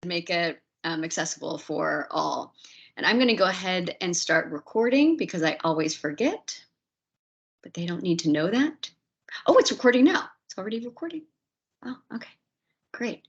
make it accessible for all. And I'm going to go ahead and start recording because I always forget, but they don't need to know that. Oh, it's recording now. It's already recording. Oh, okay, great.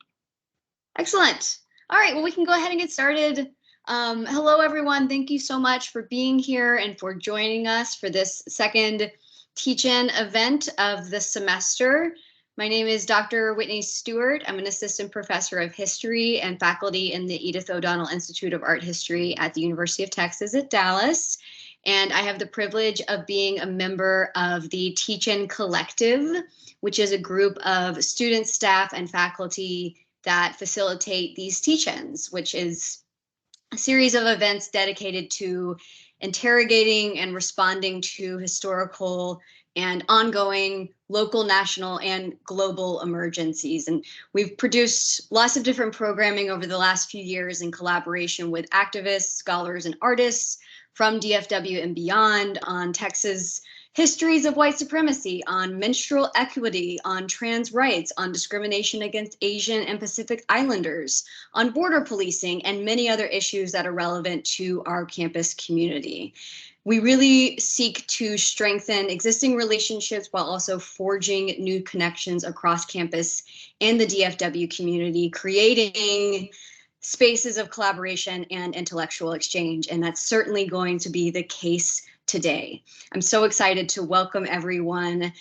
Excellent. All right, well, we can go ahead and get started. Hello, everyone. Thank you so much for being here and for joining us for this second teach-in event of the semester. My name is Dr. Whitney Stewart. I'm an assistant professor of history and faculty in the Edith O'Donnell Institute of Art History at the University of Texas at Dallas. And I have the privilege of being a member of the Teach-In Collective, which is a group of students, staff, and faculty that facilitate these teach-ins, which is a series of events dedicated to interrogating and responding to historical and ongoing local, national, and global emergencies. And we've produced lots of different programming over the last few years in collaboration with activists, scholars, and artists from DFW and beyond on Texas histories of white supremacy, on menstrual equity, on trans rights, on discrimination against Asian and Pacific Islanders, on border policing, and many other issues that are relevant to our campus community. We really seek to strengthen existing relationships while also forging new connections across campus and the DFW community, creating spaces of collaboration and intellectual exchange. And that's certainly going to be the case today. I'm so excited to welcome everyone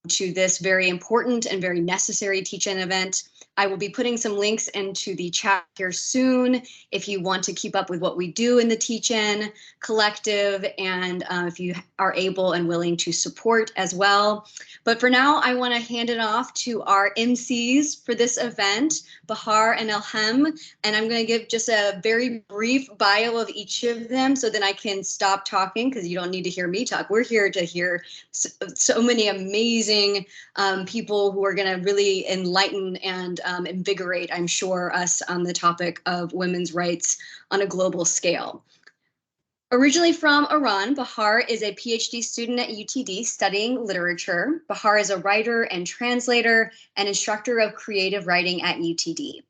to this very important and very necessary teach-in event. I will be putting some links into the chat here soon if you want to keep up with what we do in the Teach-In Collective and if you are able and willing to support as well. But for now, I want to hand it off to our MCs for this event, Bahar and Elham, and I'm going to give just a very brief bio of each of them so then I can stop talking because you don't need to hear me talk. We're here to hear so many amazing people who are going to really enlighten and invigorate, I'm sure, us on the topic of women's rights on a global scale. Originally from Iran, Bahar is a PhD student at UTD studying literature. Bahar is a writer and translator and instructor of creative writing at UTD.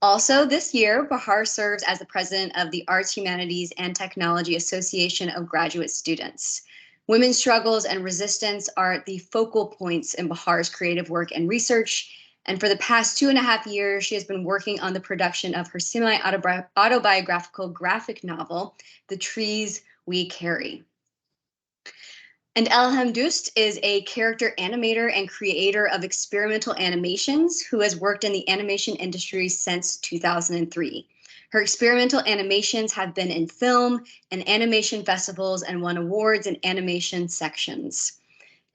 Also this year, Bahar serves as the president of the Arts, Humanities, and Technology Association of Graduate Students. Women's struggles and resistance are the focal points in Bahar's creative work and research. And for the past 2.5 years, she has been working on the production of her semi-autobiographical graphic novel, The Trees We Carry. And Elham Doust is a character animator and creator of experimental animations who has worked in the animation industry since 2003. Her experimental animations have been in film and animation festivals and won awards in animation sections.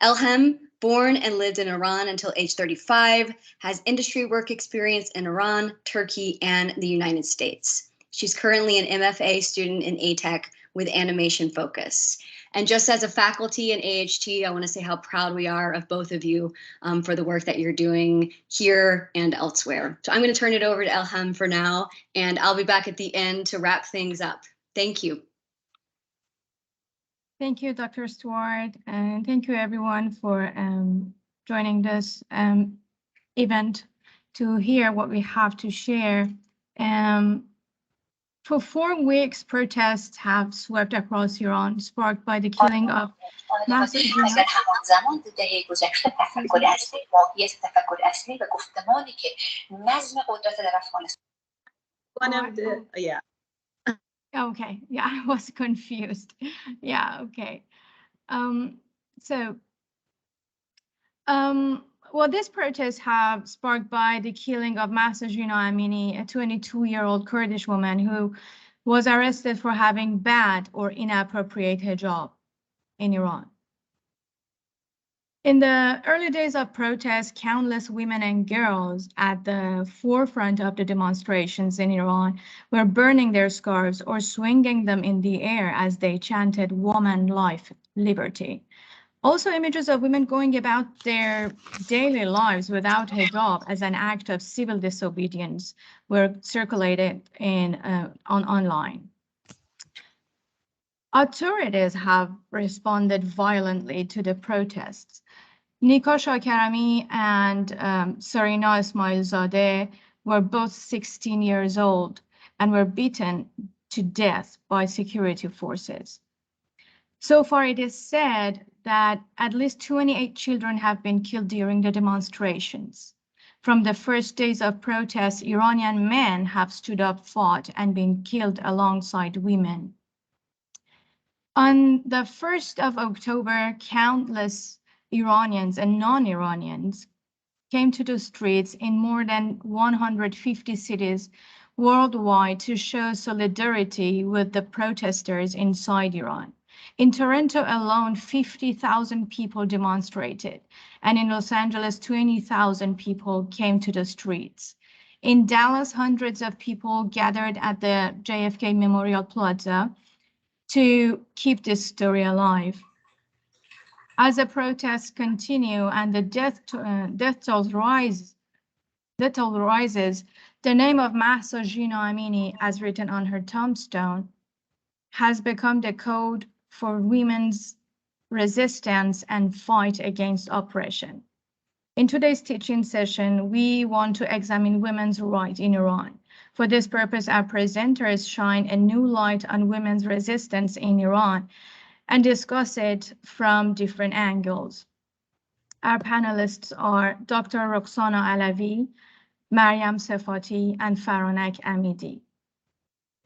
Elham, born and lived in Iran until age 35, has industry work experience in Iran, Turkey, and the United States. She's currently an MFA student in ATech with animation focus. And just as a faculty in AHT, I want to say how proud we are of both of you for the work that you're doing here and elsewhere. So I'm going to turn it over to Elham for now, and I'll be back at the end to wrap things up. Thank you. Thank you, Dr. Stewart, and thank you everyone for joining this event to hear what we have to share. For 4 weeks, protests have swept across Iran, sparked by the killing of Mahsa Amini. Okay, yeah, I was confused. Yeah, okay. Well, these protests have sparked by the killing of Mahsa Amini, a 22-year-old Kurdish woman who was arrested for having bad or inappropriate hijab in Iran. In the early days of protests, countless women and girls at the forefront of the demonstrations in Iran were burning their scarves or swinging them in the air as they chanted "Woman, Life, Liberty." Also, images of women going about their daily lives without hijab as an act of civil disobedience were circulated online. Authorities have responded violently to the protests. Nika Shakarami and Sarina Ismailzadeh were both 16 years old and were beaten to death by security forces. So far, it is said that at least 28 children have been killed during the demonstrations. From the first days of protests, Iranian men have stood up, fought, and been killed alongside women. On the 1st of October, countless Iranians and non-Iranians came to the streets in more than 150 cities worldwide to show solidarity with the protesters inside Iran. In Toronto alone, 50,000 people demonstrated, and in Los Angeles, 20,000 people came to the streets. In Dallas, hundreds of people gathered at the JFK Memorial Plaza to keep this story alive. As the protests continue and the death toll rises, the name of Mahsa Amini, as written on her tombstone, has become the code for women's resistance and fight against oppression. In today's teaching session, we want to examine women's rights in Iran. For this purpose, our presenters shine a new light on women's resistance in Iran and discuss it from different angles. Our panelists are Dr. Roksana Alavi, Maryam Sefati, and Faranak Amidi.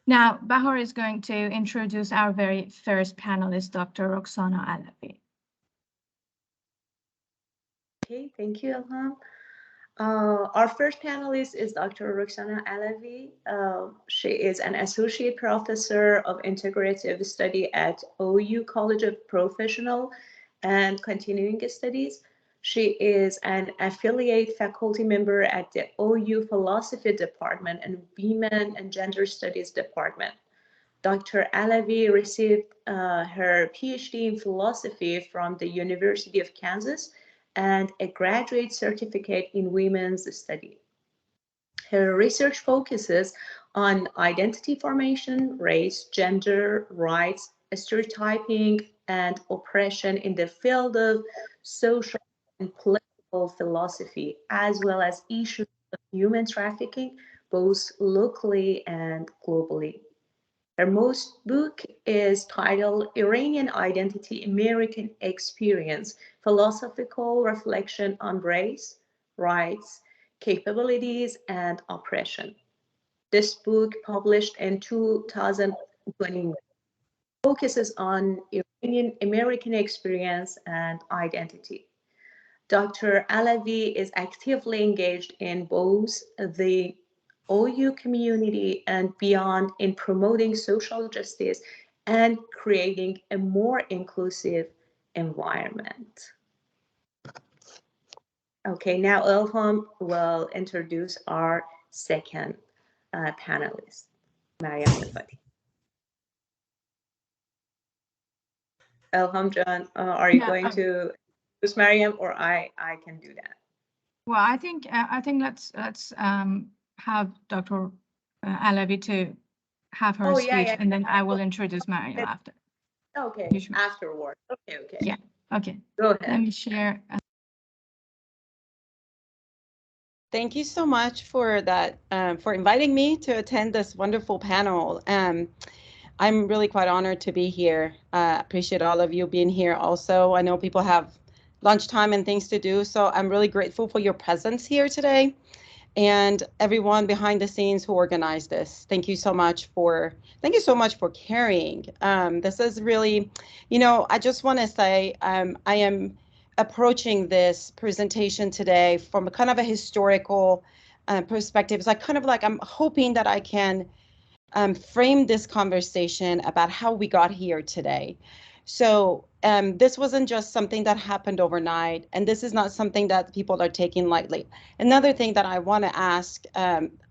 Now, Bahar is going to introduce our very first panelist, Dr. Roksana Alavi. Okay, thank you, Ilham. Our first panelist is Dr. Roksana Alavi. She is an associate professor of integrative study at OU College of Professional and Continuing Studies. She is an affiliate faculty member at the OU Philosophy Department and Women and Gender Studies Department. Dr. Alavi received her PhD in philosophy from the University of Kansas and a graduate certificate in women's study. Her research focuses on identity formation, race, gender, rights, stereotyping, and oppression in the field of social and political philosophy, as well as issues of human trafficking, both locally and globally. Her most book is titled Iranian Identity, American Experience, Philosophical Reflection on Race, Rights, Capabilities, and Oppression. This book, published in 2021, focuses on Iranian American experience and identity. Dr. Alavi is actively engaged in both the OU community and beyond in promoting social justice and creating a more inclusive environment. Okay, now Ilham will introduce our second panelist, Maryam Safati. Ilham John, are you going to introduce Maryam, or I can do that? Well, I think let's have Dr. Alavi to have her speech, and then I will introduce Maryam after. Okay, afterward. Okay. Yeah, okay. Go ahead. Let me share. Thank you so much for that, for inviting me to attend this wonderful panel. I'm really quite honored to be here. Appreciate all of you being here also. I know people have lunchtime and things to do, so I'm really grateful for your presence here today and everyone behind the scenes who organized this. Thank you so much for caring. This is really, I just want to say I am approaching this presentation today from a kind of a historical perspective. It's I'm hoping that I can frame this conversation about how we got here today. So this wasn't just something that happened overnight, and this is not something that people are taking lightly. Another thing that I want to ask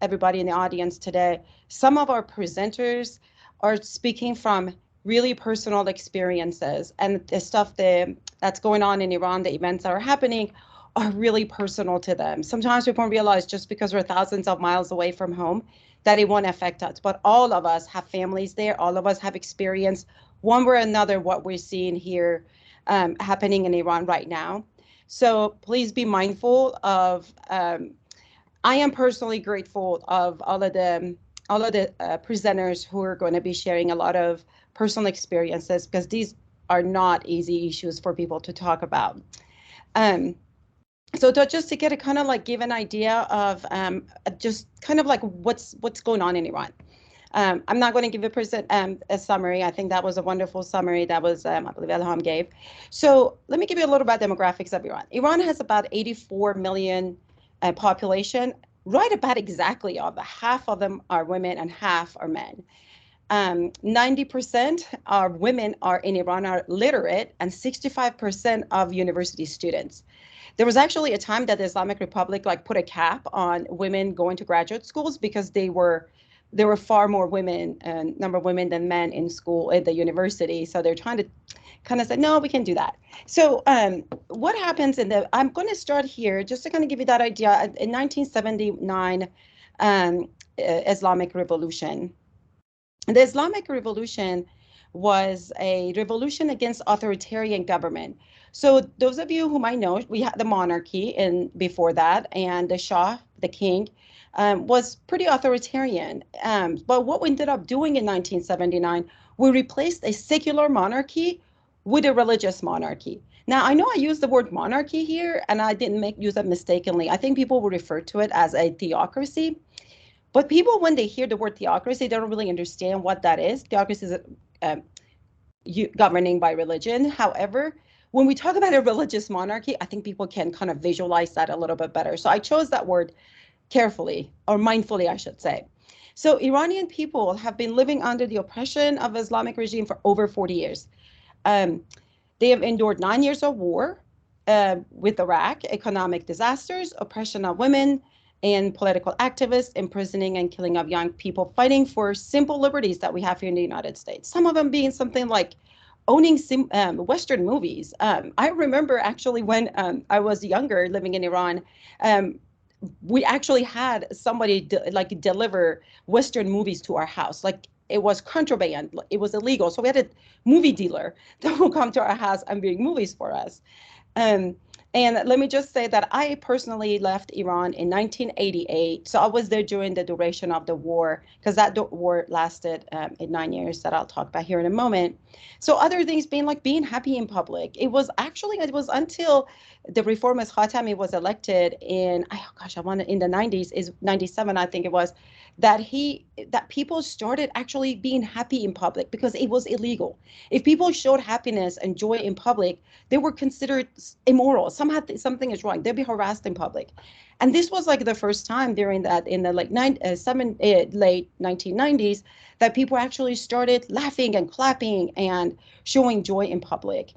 everybody in the audience today, some of our presenters are speaking from really personal experiences, and the stuff that's going on in Iran, the events that are happening, are really personal to them. Sometimes we don't realize just because we're thousands of miles away from home that it won't affect us, but all of us have families there, all of us have experienced one way or another what we're seeing here happening in Iran right now. So please be mindful of I am personally grateful of all of the presenters who are going to be sharing a lot of personal experiences, because these are not easy issues for people to talk about. So just to get a kind of like give an idea of just kind of like what's going on in Iran. I'm not going to give a summary. I think that was a wonderful summary that was, I believe Elham gave. So let me give you a little about demographics of Iran. Iran has about 84 million population, right about exactly of half of them are women and half are men. 90% of women are in Iran are literate, and 65% of university students. There was actually a time that the Islamic Republic like put a cap on women going to graduate schools, because there were far more women, number of women than men in school at the university. So they're trying to kind of say, no, we can do that. So what happens I'm going to start here just to kind of give you that idea. In 1979, Islamic Revolution. The Islamic Revolution was a revolution against authoritarian government. So those of you who might know, we had the monarchy before that, and the Shah, the king, was pretty authoritarian. But what we ended up doing in 1979, we replaced a secular monarchy with a religious monarchy. Now, I know I used the word monarchy here, and I didn't use it mistakenly. I think people will refer to it as a theocracy. But people, when they hear the word theocracy, they don't really understand what that is. Theocracy is governing by religion. However, when we talk about a religious monarchy, I think people can kind of visualize that a little bit better. So I chose that word carefully, or mindfully, I should say. So Iranian people have been living under the oppression of Islamic regime for over 40 years. They have endured 9 years of war with Iraq, economic disasters, oppression of women, and political activists, imprisoning and killing of young people fighting for simple liberties that we have here in the United States. Some of them being something like owning Western movies. I remember actually when I was younger living in Iran, we actually had somebody deliver Western movies to our house. Like, it was contraband, it was illegal. So we had a movie dealer that would come to our house and bring movies for us. And let me just say that I personally left Iran in 1988. So I was there during the duration of the war, because that war lasted 9 years that I'll talk about here in a moment. So other things being happy in public. It was until the reformist Khatami was elected in the 90s, is 97, I think it was, that people started actually being happy in public, because it was illegal. If people showed happiness and joy in public, they were considered immoral. Somehow something is wrong. They'd be harassed in public. And this was like the first time during that, in the late 1990s, that people actually started laughing and clapping and showing joy in public.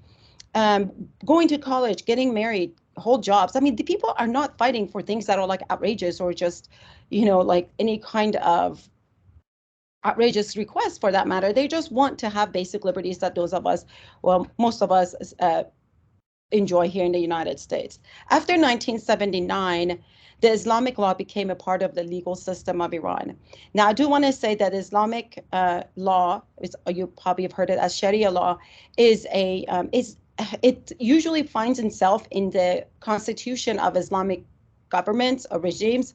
Going to college, getting married, hold jobs. I mean, the people are not fighting for things that are like outrageous, or just, like any kind of outrageous request for that matter. They just want to have basic liberties that most of us enjoy here in the United States. After 1979, the Islamic law became a part of the legal system of Iran. Now, I do want to say that Islamic law, you probably have heard it as Sharia law, it usually finds itself in the constitution of Islamic governments or regimes,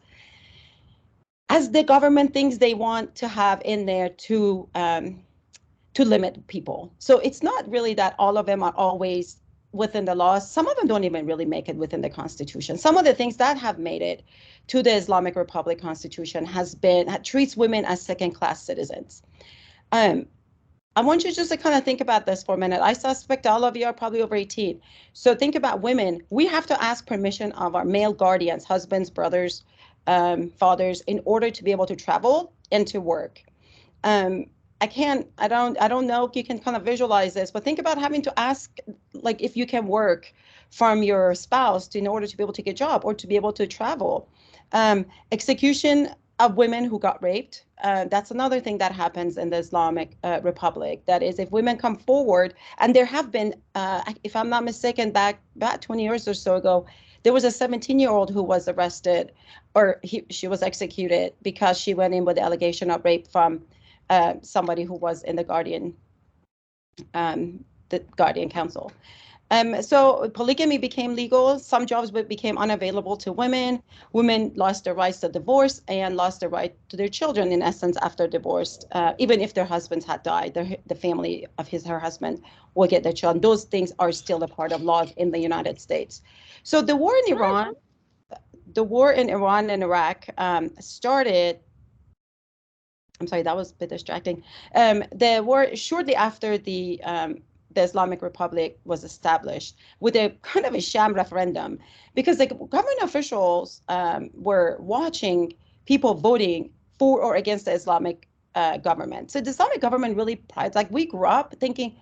as the government thinks they want to have in there to limit people. So it's not really that all of them are always within the laws. Some of them don't even really make it within the constitution. Some of the things that have made it to the Islamic Republic constitution treats women as second-class citizens. I want you just to kind of think about this for a minute. I suspect all of you are probably over 18. So think about women. We have to ask permission of our male guardians, husbands, brothers, fathers, in order to be able to travel and to work. I don't know if you can kind of visualize this, but think about having to ask, like, if you can work from your spouse in order to be able to get a job or to be able to travel. Execution of women who got raped. That's another thing that happens in the Islamic Republic. That is, if women come forward, and there have been, if I'm not mistaken, back about 20 years or so ago, there was a 17-year-old who was arrested, or she was executed because she went in with the allegation of rape from somebody who was in the Guardian Council. So polygamy became legal. Some jobs became unavailable to women. Women lost their rights to divorce and lost their right to their children, in essence, after divorce. Even if their husbands had died, the family of her husband will get their children. Those things are still a part of laws in the United States. So the war in Iran, and Iraq started. I'm sorry, that was a bit distracting. The war shortly after the Islamic Republic was established with a kind of a sham referendum, because the government officials were watching people voting for or against the Islamic government. So the Islamic government really prides, like we grew up thinking,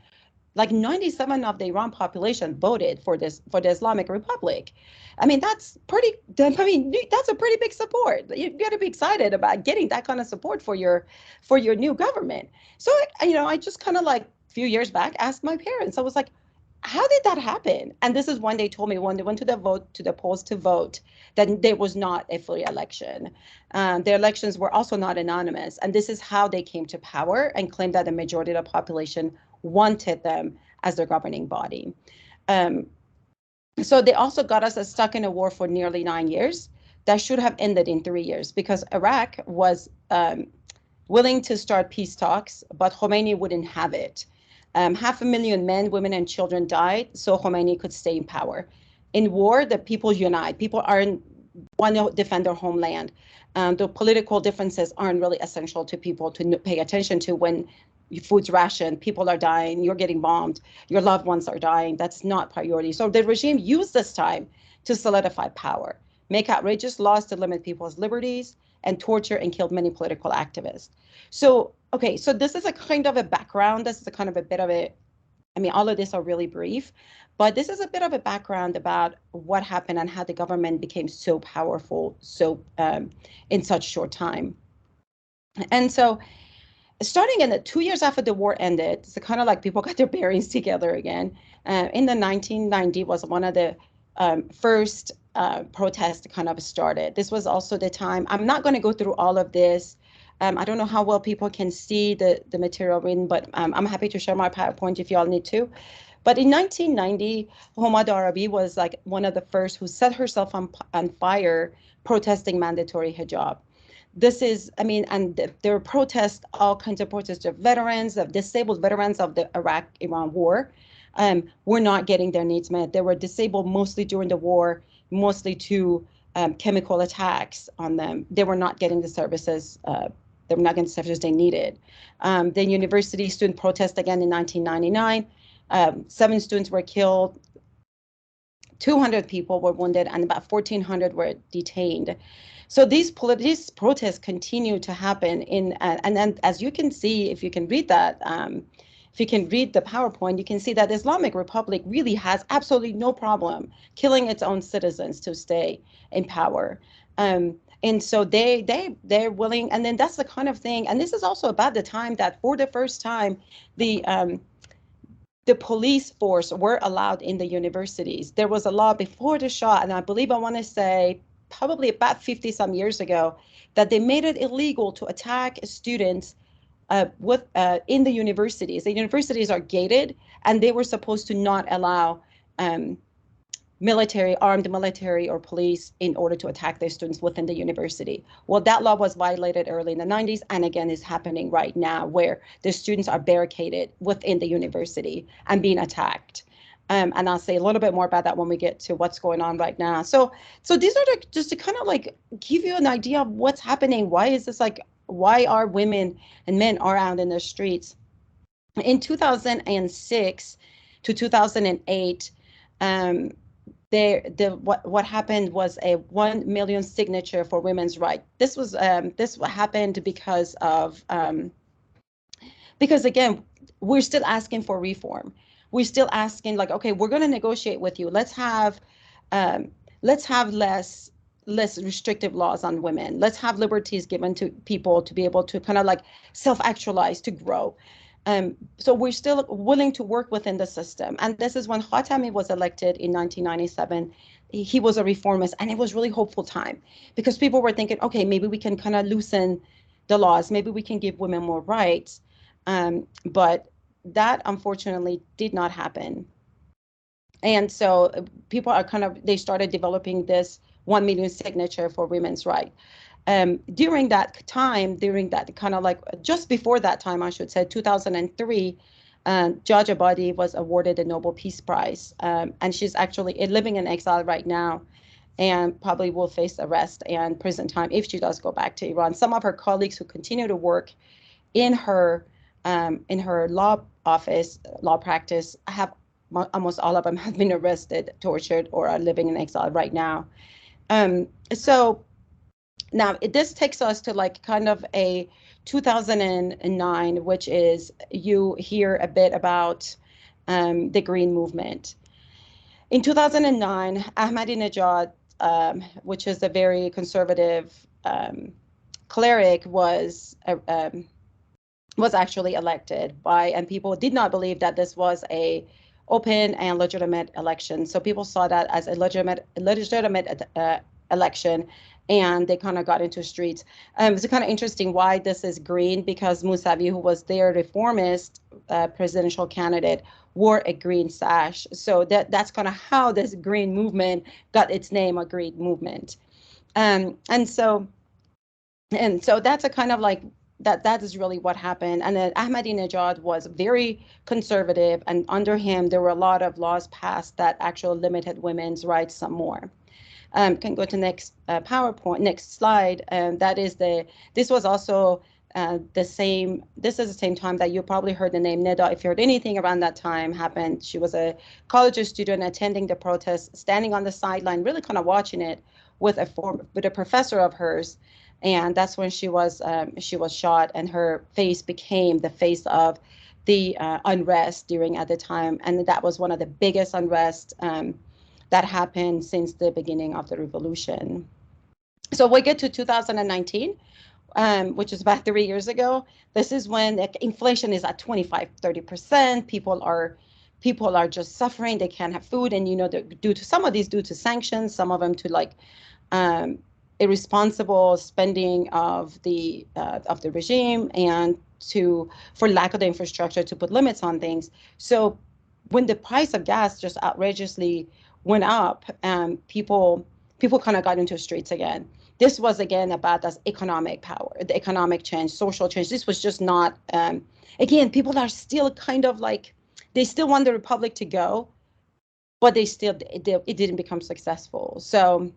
like 97% of the Iran population voted for the Islamic Republic. I mean, that's a pretty big support. You got to be excited about getting that kind of support for your new government. So, I just kind of like a few years back asked my parents. I was like, how did that happen? And this is when they told me, when they went to the polls to vote, that there was not a free election. The elections were also not anonymous. And this is how they came to power and claimed that the majority of the population wanted them as their governing body. So they also got us stuck in a war for nearly 9 years that should have ended in 3 years, because Iraq was willing to start peace talks, but Khomeini wouldn't have it. 500,000 men, women, and children died so Khomeini could stay in power. In war, the people unite. People want to defend their homeland. The political differences aren't really essential to people to pay attention to when food's rationed, people are dying, you're getting bombed, your loved ones are dying. That's not priority. So the regime used this time to solidify power, make outrageous laws to limit people's liberties, and torture and killed many political activists. So, okay, so this is a kind of a background. This is a kind of a bit of a, all of this are really brief, but this is a bit of a background about what happened and how the government became so powerful in such short time. And so, starting in the 2 years after the war ended, it's kind of like people got their bearings together again. In the 1990 was one of the first protests kind of started. This was also the time, I'm not going to go through all of this. I don't know how well people can see the material written, but I'm happy to share my PowerPoint if you all need to. But in 1990, Mahsa Amini was like one of the first who set herself on fire protesting mandatory hijab. This is, and there were protests, all kinds of protests of veterans, of disabled veterans of the Iraq-Iran war, were not getting their needs met. They were disabled mostly during the war, mostly to chemical attacks on them. They were not getting the services. They were not getting the services they needed. The university student protest again in 1999. 7 students were killed. 200 people were wounded, and about 1,400 were detained. So these protests continue to happen and then, as you can see, if you can read that, if you can read the PowerPoint, you can see that the Islamic Republic really has absolutely no problem killing its own citizens to stay in power. And so they're willing, and then that's the kind of thing, and this is also about the time that for the first time, the police force were allowed in the universities. There was a law before the Shah, and I believe I want to say probably about 50 some years ago, that they made it illegal to attack students in the universities. The universities are gated, and they were supposed to not allow armed military or police in order to attack their students within the university. Well, that law was violated early in the 90s, and again is happening right now, where the students are barricaded within the university and being attacked. And I'll say a little bit more about that when we get to what's going on right now. So these are just to kind of like give you an idea of what's happening. Why is this like, why are women and men are out in the streets? In 2006 to 2008, what happened was a 1 million signature for women's rights. This happened because again, we're still asking for reform. We're still asking, like, okay, we're going to negotiate with you. Let's have less restrictive laws on women. Let's have liberties given to people to be able to kind of like self-actualize, to grow. So we're still willing to work within the system. And this is when Khatami was elected in 1997. He was a reformist, and it was really hopeful time because people were thinking, okay, maybe we can kind of loosen the laws. Maybe we can give women more rights. But that unfortunately did not happen. And so people are they started developing this 1 million signature for women's right. During that time, during that kind of like just before that time, I should say, 2003, Judge Abadi was awarded the Nobel Peace Prize. And she's actually living in exile right now and probably will face arrest and prison time if she does go back to Iran. Some of her colleagues who continue to work in her law office, law practice, have almost all of them have been arrested, tortured, or are living in exile right now. So now this takes us to like kind of a 2009, which is you hear a bit about the Green Movement. In 2009, Ahmadinejad, which is a very conservative cleric, was actually elected and people did not believe that this was a open and legitimate election. So people saw that as a legitimate election, and they kind of got into streets. It's kind of interesting why this is green, because Mousavi, who was their reformist presidential candidate, wore a green sash. So that's kind of how this green movement got its name, a green movement. And so that's a kind of like that is really what happened. And then Ahmadinejad was very conservative, and under him there were a lot of laws passed that actually limited women's rights some more. Can go to next PowerPoint, next slide. That is this was also this is the same time that you probably heard the name Neda. If you heard anything around that time happened, she was a college student attending the protest, standing on the sideline, really kind of watching it with a professor of hers. And that's when she was shot, and her face became the face of the unrest at the time. And that was one of the biggest unrest that happened since the beginning of the revolution. So we get to 2019, which is about 3 years ago. This is when inflation is at 25-30%. People are just suffering. They can't have food, and due to sanctions, some of them to like irresponsible spending of the regime, and for lack of the infrastructure to put limits on things. So when the price of gas just outrageously went up, people kind of got into the streets again. This was again about this economic power, the economic change, social change. This was just not, again, people are still kind of like, they still want the republic to go, but it didn't become successful. So,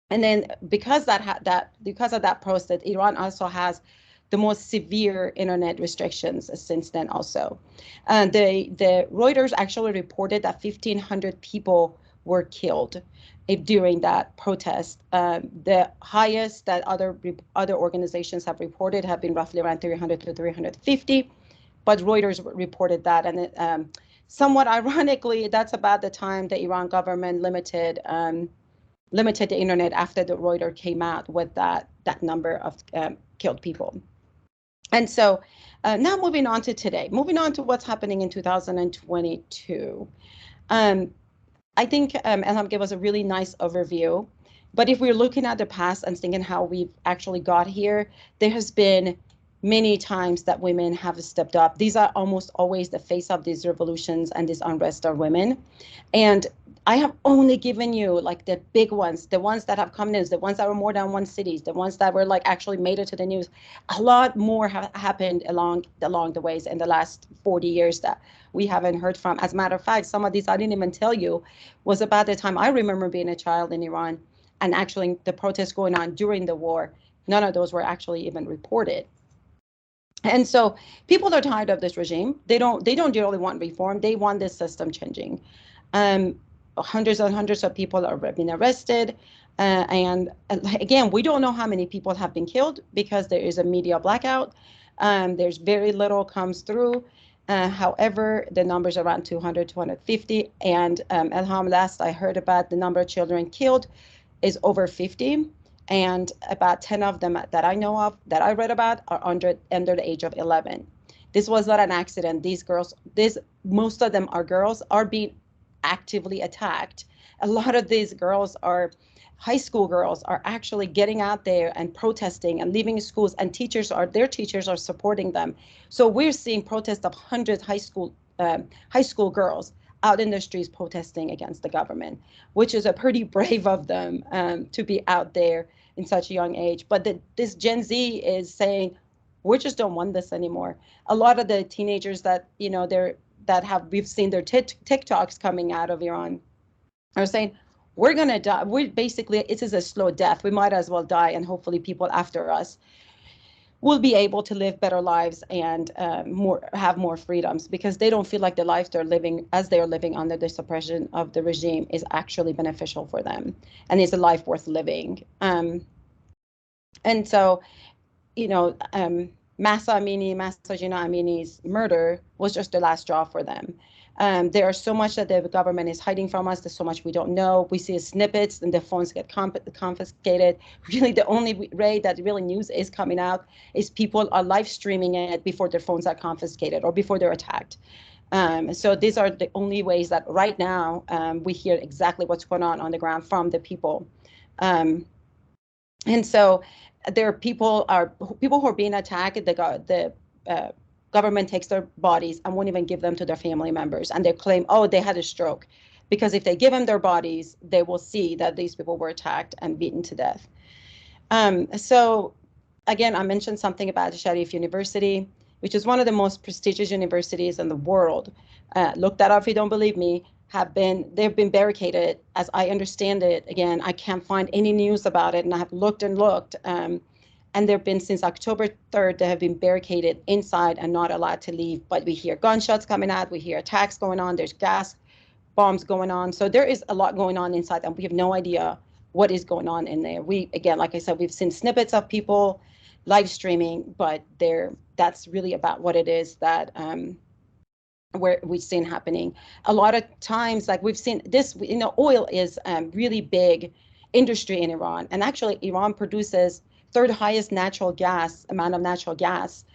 and then because of that process, Iran also has the most severe internet restrictions since then also. The Reuters actually reported that 1,500 people were killed during that protest. The highest that other organizations have reported have been roughly around 300 to 350, but Reuters reported that. And somewhat ironically, that's about the time the Iran government limited the internet after the Reuters came out with that number of killed people. And so now moving on to today, moving on to what's happening in 2022. I think Elham gave us a really nice overview, but if we're looking at the past and thinking how we've actually got here, there has been many times that women have stepped up. These are almost always the face of these revolutions and this unrest are women. And I have only given you like the big ones, the ones that have come news, the ones that were more than one cities, the ones that were like actually made it to the news. A lot more have happened along the ways in the last 40 years that we haven't heard from. As a matter of fact, some of these I didn't even tell you was about the time I remember being a child in Iran, and actually the protests going on during the war. None of those were actually even reported. And so people are tired of this regime. They don't really want reform. They want this system changing. Hundreds and hundreds of people have been arrested. And again, we don't know how many people have been killed because there is a media blackout. There's very little comes through. However, the numbers are around 200, 250. And Elham, last I heard about the number of children killed is over 50. And about 10 of them that I know of, that I read about, are under the age of 11. This was not an accident. These girls, most of them are girls, are being actively attacked. A lot of these girls high school girls are actually getting out there and protesting and leaving schools, and their teachers are supporting them. So we're seeing protests of hundreds high school girls out in the streets protesting against the government, which is a pretty brave of them to be out there in such a young age. But this Gen Z is saying, we just don't want this anymore. A lot of the teenagers that, you know, we've seen their TikToks coming out of Iran are saying, we're going to die. It is a slow death. We might as well die, and hopefully people after us will be able to live better lives and have more freedoms, because they don't feel like the life they're living under the suppression of the regime is actually beneficial for them and is a life worth living. And so, you know, Mahsa Amini's murder was just the last straw for them. There are so much that the government is hiding from us. There's so much we don't know. We see snippets and the phones get confiscated. Really, the only way that really news is coming out is people are live streaming it before their phones are confiscated or before they're attacked. So these are the only ways that right now we hear exactly what's going on the ground from the people. And so there are people who are being attacked. The government takes their bodies and won't even give them to their family members, and they claim, oh, they had a stroke, because if they give them their bodies, they will see that these people were attacked and beaten to death. So again, I mentioned something about Sharif University, which is one of the most prestigious universities in the world. Look that up if you don't believe me. They've been barricaded, as I understand it. Again, I can't find any news about it, and I have looked and looked. And they've been, since October 3rd, they have been barricaded inside and not allowed to leave. But we hear gunshots coming out, we hear attacks going on, there's gas bombs going on. So there is a lot going on inside, and we have no idea what is going on in there. Again, like I said, we've seen snippets of people live streaming, but that's really about what it is that where we've seen happening. A lot of times, like we've seen this, you know, oil is really big industry in Iran. And actually, Iran produces third highest amount of natural gas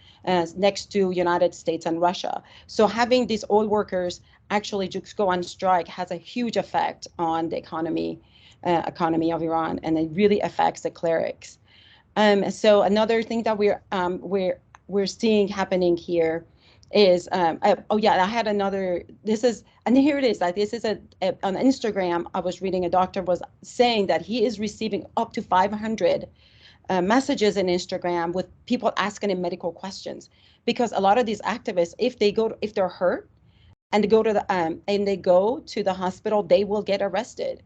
next to United States and Russia. So having these oil workers actually just go on strike has a huge effect on the economy of Iran, and it really affects the clerics. So another thing that we're seeing happening here is I had another. And here it is. Like this is on Instagram. I was reading, a doctor was saying that he is receiving up to 500 messages in Instagram with people asking him medical questions, because a lot of these activists, if they're hurt and they go to the hospital, they will get arrested.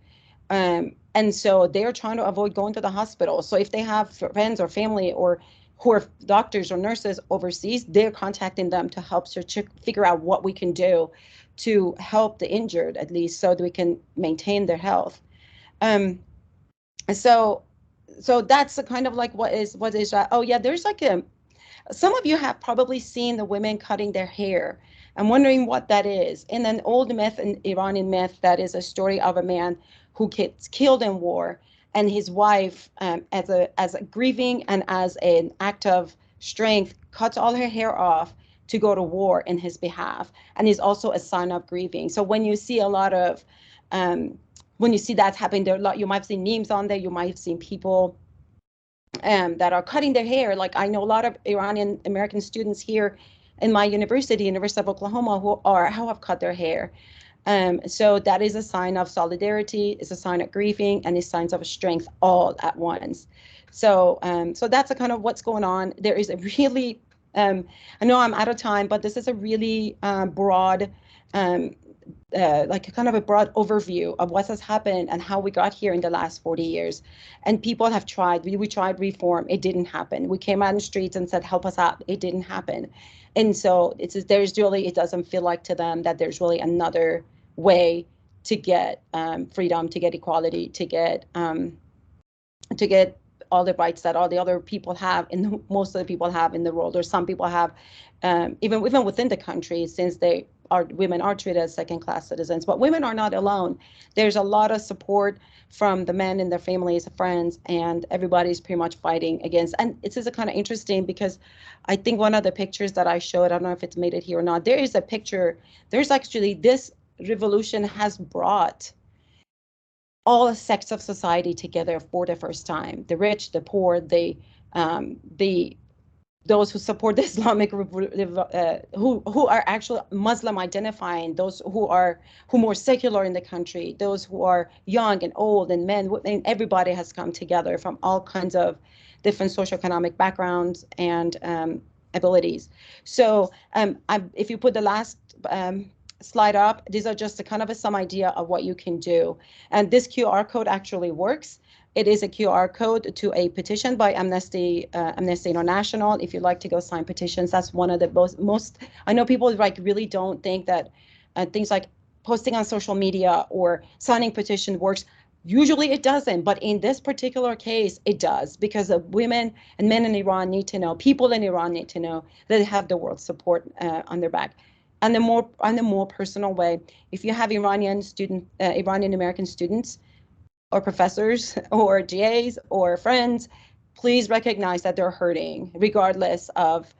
And so they're trying to avoid going to the hospital. So if they have friends or family or who are doctors or nurses overseas, they're contacting them to help figure out what we can do to help the injured, at least, so that we can maintain their health. So that's the kind of like what is that? Oh yeah, there's like some of you have probably seen the women cutting their hair. I'm wondering what that is. And an old myth, an Iranian myth, that is a story of a man who gets killed in war, and his wife, as a grieving and as an act of strength, cuts all her hair off to go to war in his behalf, and is also a sign of grieving. So when you see a lot of when you see that happening, you might have seen memes on there. You might have seen people that are cutting their hair. Like I know a lot of Iranian American students here in my University of Oklahoma, who have cut their hair. So that is a sign of solidarity, it's a sign of grieving, and it's signs of strength all at once. So so that's a kind of what's going on. There is a really, I know I'm out of time, but this is a really broad, like kind of a broad overview of what has happened and how we got here in the last 40 years. And people have tried, we tried reform, it didn't happen. We came out in the streets and said, help us out, it didn't happen. And so it doesn't feel like to them that there's really another way to get freedom, to get equality, to get all the rights that all the other people have, most of the people have in the world, or some people have, even within the country, since women are treated as second-class citizens. But women are not alone. There's a lot of support from the men and their families, friends, and everybody's pretty much fighting against. And this is kind of interesting, because I think one of the pictures that I showed, I don't know if it's made it here or not, there is a picture, there's actually, this revolution has brought all sects of society together for the first time. The rich, the poor, the those who support the Islamic, who are actually Muslim identifying, those who are more secular in the country, those who are young and old and men, women, everybody has come together from all kinds of different socioeconomic backgrounds and abilities. So if you put the last slide up, these are just a kind of some idea of what you can do. And this QR code actually works. It is a QR code to a petition by Amnesty International. If you'd like to go sign petitions, that's one of the most I know people like really don't think that things like posting on social media or signing petition works. Usually it doesn't, but in this particular case, it does, because the women and men in Iran need to know, people in Iran need to know that they have the world's support on their back. And the more personal way, if you have Iranian American students, or professors or GAs or friends, please recognize that they're hurting, regardless of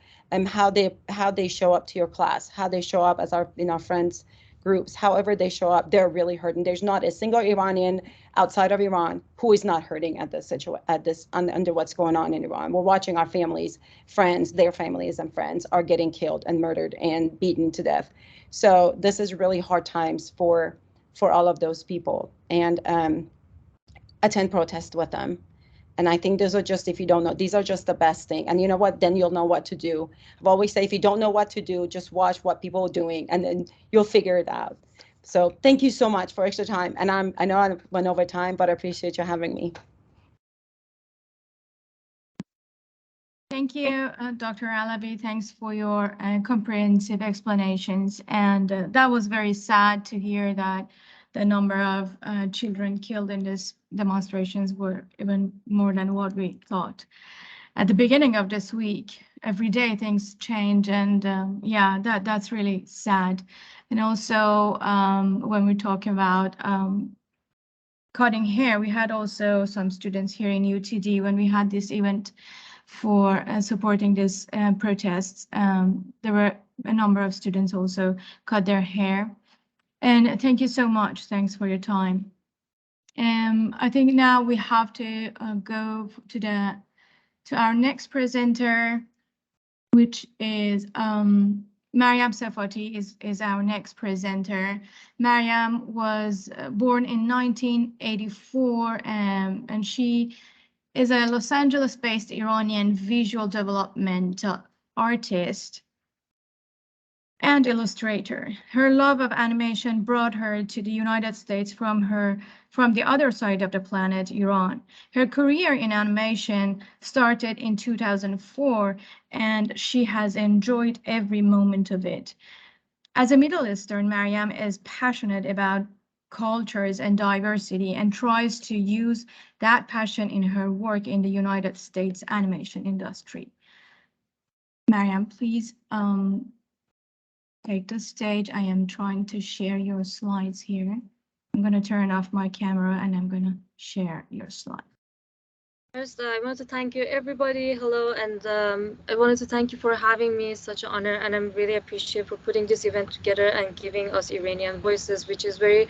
how they show up to your class, how they show up as our friends groups, however they show up, they're really hurting. There's not a single Iranian outside of Iran who is not hurting at this under what's going on in Iran. We're watching our families, friends, their families and friends are getting killed and murdered and beaten to death. So this is really hard times for all of those people. And attend protest with them. And I think those are just, if you don't know, these are just the best thing. And you know what, then you'll know what to do. I've always said, if you don't know what to do, just watch what people are doing and then you'll figure it out. So thank you so much for extra time. And I know I went over time, but I appreciate you having me. Thank you, Dr. Alavi. Thanks for your comprehensive explanations. And that was very sad to hear that the number of children killed in these demonstrations were even more than what we thought. At the beginning of this week, every day things change, and yeah, that's really sad. And also, when we're talking about cutting hair, we had also some students here in UTD when we had this event for supporting this protests. There were a number of students also cut their hair. And thank you so much. Thanks for your time. I think now we have to go to our next presenter, which is Mariam Safati is our next presenter. Mariam was born in 1984, and she is a Los Angeles-based Iranian visual development artist and illustrator. Her love of animation brought her to the United States from the other side of the planet, Iran. Her career in animation started in 2004, and she has enjoyed every moment of it. As a Middle Eastern, Mariam is passionate about cultures and diversity and tries to use that passion in her work in the United States animation industry. Mariam, please take the stage. I am trying to share your slides here. I'm going to turn off my camera and I'm going to share your slide. First, I want to thank you, everybody. Hello, and I wanted to thank you for having me. It's such an honor, and I'm really appreciative for putting this event together and giving us Iranian voices, which is very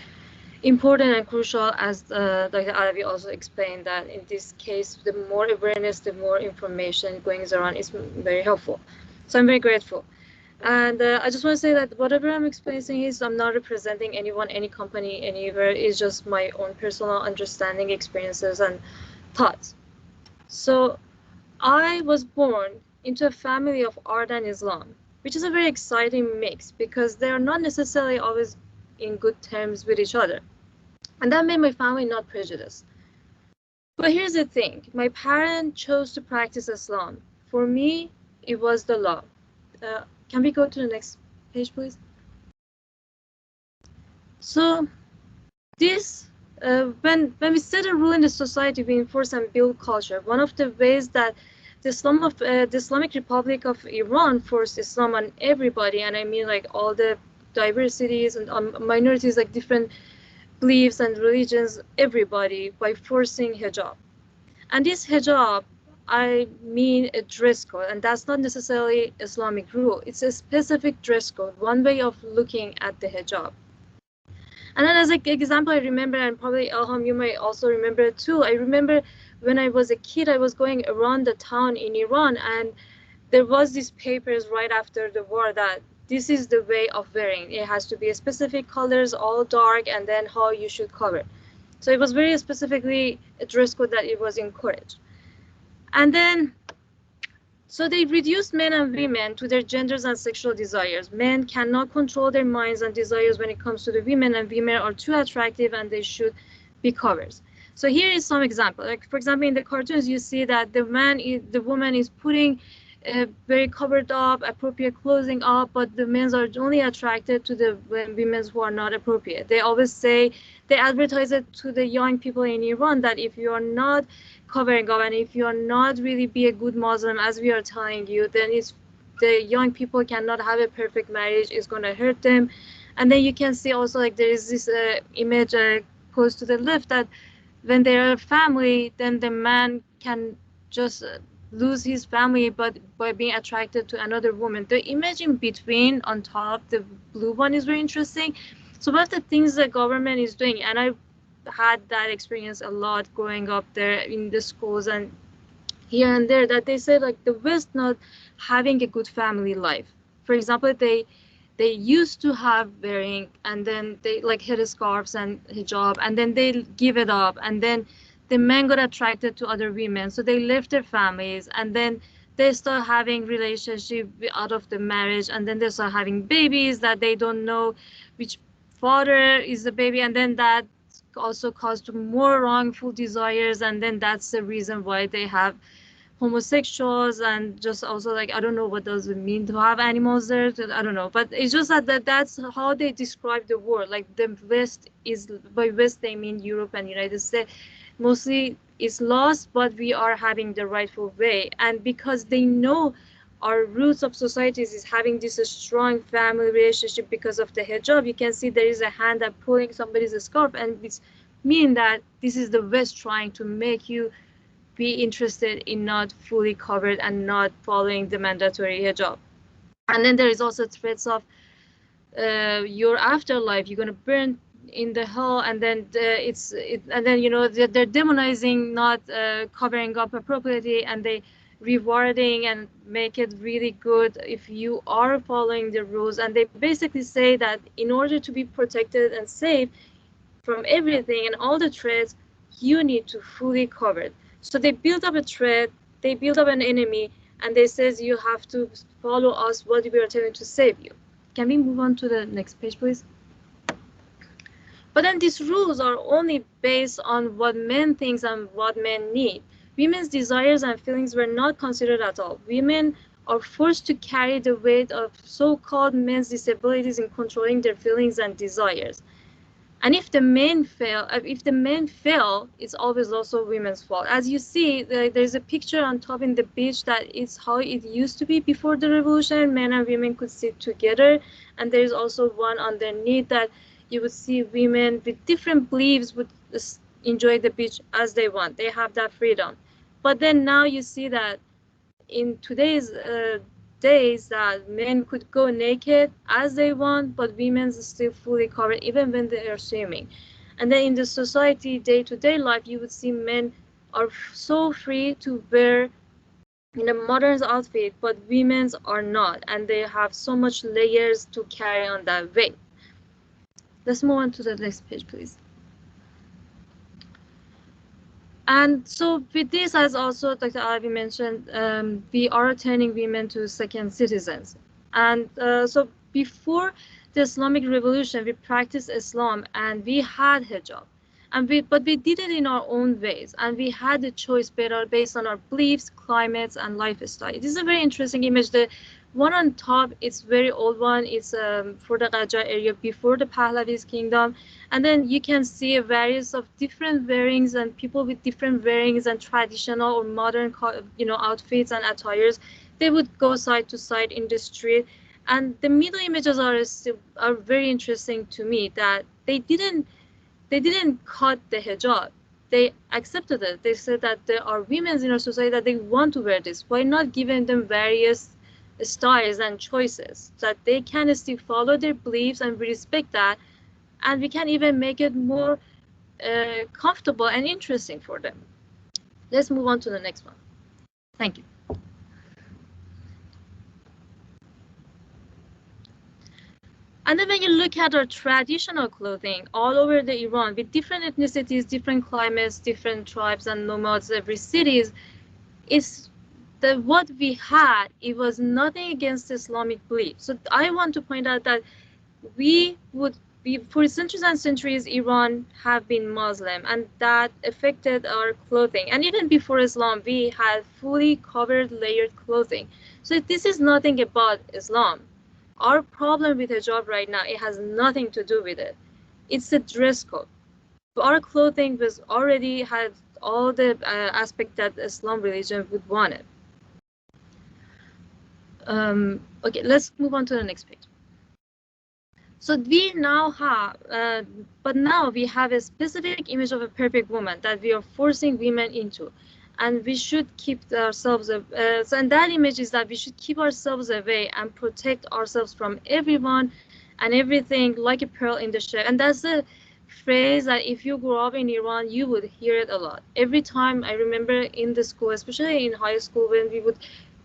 important and crucial, as Dr. Alavi also explained, that in this case, the more awareness, the more information going around is very helpful. So I'm very grateful. And I just want to say that whatever I'm explaining is, I'm not representing anyone, any company, anywhere. It's just my own personal understanding, experiences, and thoughts. So I was born into a family of art and Islam, which is a very exciting mix because they are not necessarily always in good terms with each other. And that made my family not prejudiced. But here's the thing. My parents chose to practice Islam. For me, it was the law. Can we go to the next page, please? So this when we set a rule in the society, we enforce and build culture. One of the ways that the Islamic Republic of Iran forced Islam on everybody, and I mean like all the diversities and minorities, like different beliefs and religions, everybody, by forcing hijab. And this hijab, I mean a dress code, and that's not necessarily Islamic rule. It's a specific dress code, one way of looking at the hijab. And then as an example, I remember, and probably Elham, you might also remember it too. I remember when I was a kid, I was going around the town in Iran, and there was these papers right after the war that this is the way of wearing. It has to be specific colors, all dark, and then how you should cover. So it was very specifically a dress code that it was encouraged. And then, so they reduced men and women to their genders and sexual desires. Men cannot control their minds and desires when it comes to the women, and women are too attractive and they should be covered. So here is some example. Like for example, in the cartoons, you see that the woman is putting very covered up, appropriate clothing up, but the men are only attracted to the women who are not appropriate. They always say, they advertise it to the young people in Iran that if you are not covering up and if you are not really be a good Muslim, as we are telling you, then the young people cannot have a perfect marriage, is going to hurt them. And then you can see also like there is this image goes to the left that when they are a family, then the man can just lose his family, but by being attracted to another woman. The image in between on top, the blue one, is very interesting. So one of the things the government is doing, and I had that experience a lot growing up there in the schools and here and there, that they say like the West not having a good family life. For example, they used to have wearing, and then they like headscarves and hijab, and then they give it up, and then the men got attracted to other women, so they left their families, and then they start having relationship out of the marriage, and then they start having babies that they don't know which father is the baby, and then that also caused more wrongful desires, and then that's the reason why they have homosexuals. And just also like, I don't know what does it mean to have animals there, I don't know, but it's just that's how they describe the world. Like the West is, by West they mean Europe and United States, mostly is lost, but we are having the rightful way. And because they know our roots of societies is having this strong family relationship because of the hijab, you can see there is a hand that pulling somebody's scarf, and it's mean that this is the West trying to make you be interested in not fully covered and not following the mandatory hijab. And then there is also threats of your afterlife, you're going to burn in the hell, and then and then, you know, they're demonizing not covering up appropriately, and they rewarding and make it really good if you are following the rules. And they basically say that in order to be protected and safe from everything and all the threats, you need to fully cover it. So they build up a threat, they build up an enemy, and they says you have to follow us what we are telling to save you. Can we move on to the next page, please? But then these rules are only based on what men think and what men need. Women's desires and feelings were not considered at all. Women are forced to carry the weight of so-called men's disabilities in controlling their feelings and desires. And if the men fail, it's always also women's fault. As you see, there's a picture on top in the beach that is how it used to be before the revolution. Men and women could sit together. And there's also one underneath that you would see women with different beliefs would enjoy the beach as they want. They have that freedom. But then now you see that in today's days that men could go naked as they want, but women's still fully covered even when they are swimming. And then in the society, day-to-day life, you would see men are so free to wear in a modern outfit, but women's are not, and they have so much layers to carry on that way. Let's move on to the next page, please. And so with this, as also Dr. Alavi mentioned, we are turning women to second citizens. And so before the Islamic Revolution, we practiced Islam and we had hijab. But we did it in our own ways, and we had the choice based on our beliefs, climates, and lifestyle. This is a very interesting image. The one on top, it's very old one. It's for the Qajar area before the Pahlavis kingdom. And then you can see various of different wearings and people with different wearings and traditional or modern, outfits and attires. They would go side to side in the street. And the middle images are very interesting to me, that they didn't cut the hijab. They accepted it. They said that there are women in our society that they want to wear this. Why not giving them various styles and choices so that they can still follow their beliefs, and we respect that, and we can even make it more comfortable and interesting for them. Let's move on to the next one. Thank you. And then when you look at our traditional clothing all over the Iran with different ethnicities, different climates, different tribes and nomads, every cities, it's what we had, it was nothing against Islamic belief. So I want to point out that we would be, for centuries and centuries, Iran have been Muslim, and that affected our clothing. And even before Islam, we had fully covered, layered clothing. So this is nothing about Islam. Our problem with hijab right now, it has nothing to do with it. It's a dress code. Our clothing was already had all the aspect that Islam religion would want it. Okay, let's move on to the next page. So we now have, but now we have a specific image of a perfect woman that we are forcing women into, and we should keep ourselves. And that image is that we should keep ourselves away and protect ourselves from everyone and everything, like a pearl in the shell. And that's the phrase that if you grew up in Iran, you would hear it a lot. Every time I remember in the school, especially in high school, when we would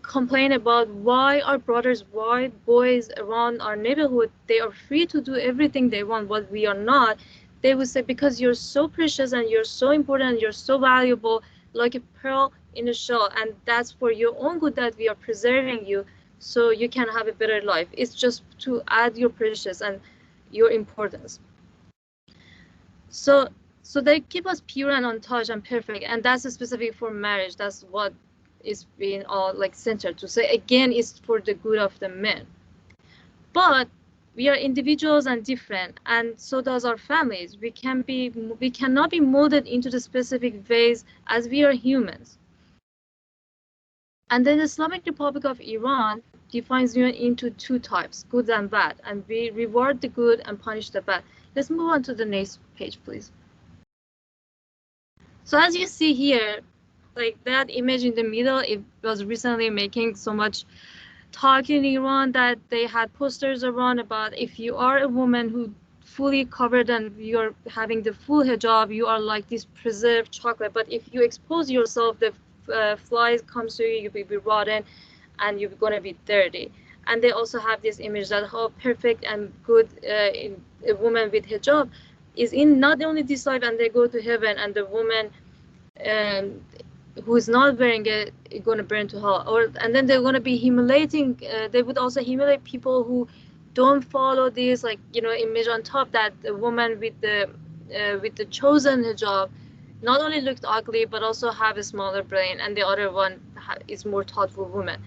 complain about why our brothers, why boys around our neighborhood, they are free to do everything they want, but we are not. They would say, because you're so precious and you're so important, you're so valuable, like a pearl in a shell, and that's for your own good that we are preserving you so you can have a better life. It's just to add your precious and your importance. So they keep us pure and untouched and perfect, and that's specific for marriage. That's what is being all like centered to say. Again, it's for the good of the men. But we are individuals and different, and so does our families. We cannot be molded into the specific ways as we are humans. And then the Islamic Republic of Iran defines women into two types, good and bad, and we reward the good and punish the bad. Let's move on to the next page, please. So as you see here, like that image in the middle, it was recently making so much talk in Iran that they had posters around about if you are a woman who fully covered and you're having the full hijab, you are like this preserved chocolate. But if you expose yourself, the flies comes to you, you'll be rotten and you're going to be dirty. And they also have this image that how perfect and good in a woman with hijab is in not only this life and they go to heaven, and the woman who is not wearing it is going to burn to hell. And then they're going to be humiliating. They would also humiliate people who don't follow this, like, you know, image on top, that the woman with the chosen hijab not only looked ugly but also have a smaller brain, and the other one is more thoughtful woman.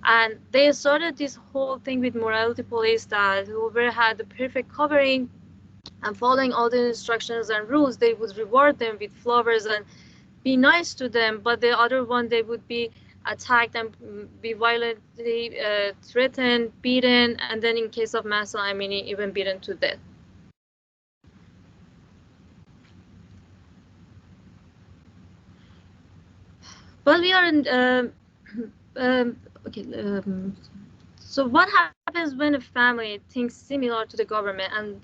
And they started this whole thing with morality police, that whoever had the perfect covering and following all the instructions and rules, they would reward them with flowers and be nice to them, but the other one, they would be attacked and be violently threatened, beaten, and then in case of Mahsa Amini, even beaten to death. But we are in, so what happens when a family thinks similar to the government, and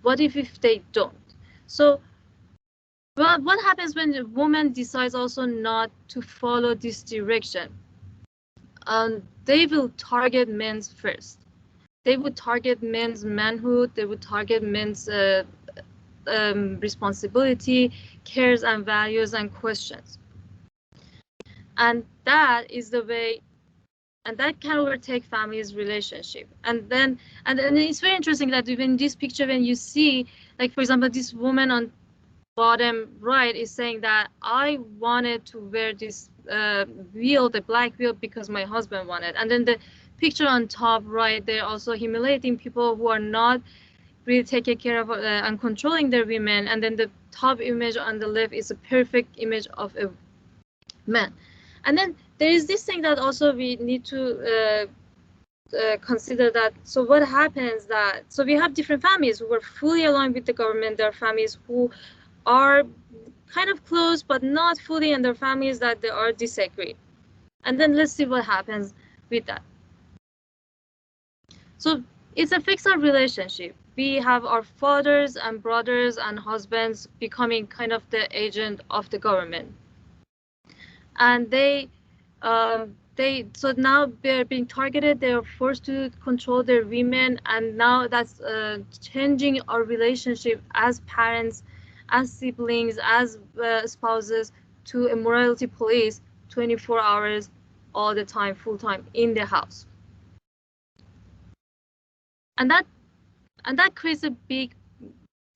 what if they don't? So well, what happens when a woman decides also not to follow this direction? They will target men first. They would target men's manhood. They would target men's responsibility, cares and values and questions. And that is the way, and that can overtake families' relationship. And then it's very interesting that even in this picture, when you see, like, for example, this woman on bottom right is saying that I wanted to wear this veil, the black veil, because my husband wanted. And then the picture on top right, they're also humiliating people who are not really taking care of and controlling their women. And then the top image on the left is a perfect image of a man. And then there is this thing that also we need to consider, that so what happens that, so we have different families who are fully aligned with the government. There are families who are kind of close but not fully, and there are families that they are disagree. And then let's see what happens with that. So it affects our relationship. We have our fathers and brothers and husbands becoming kind of the agent of the government, and they so now they're being targeted, they're forced to control their women, and now that's changing our relationship as parents, as siblings, as spouses, to a morality police 24 hours all the time, full time in the house. And that creates a big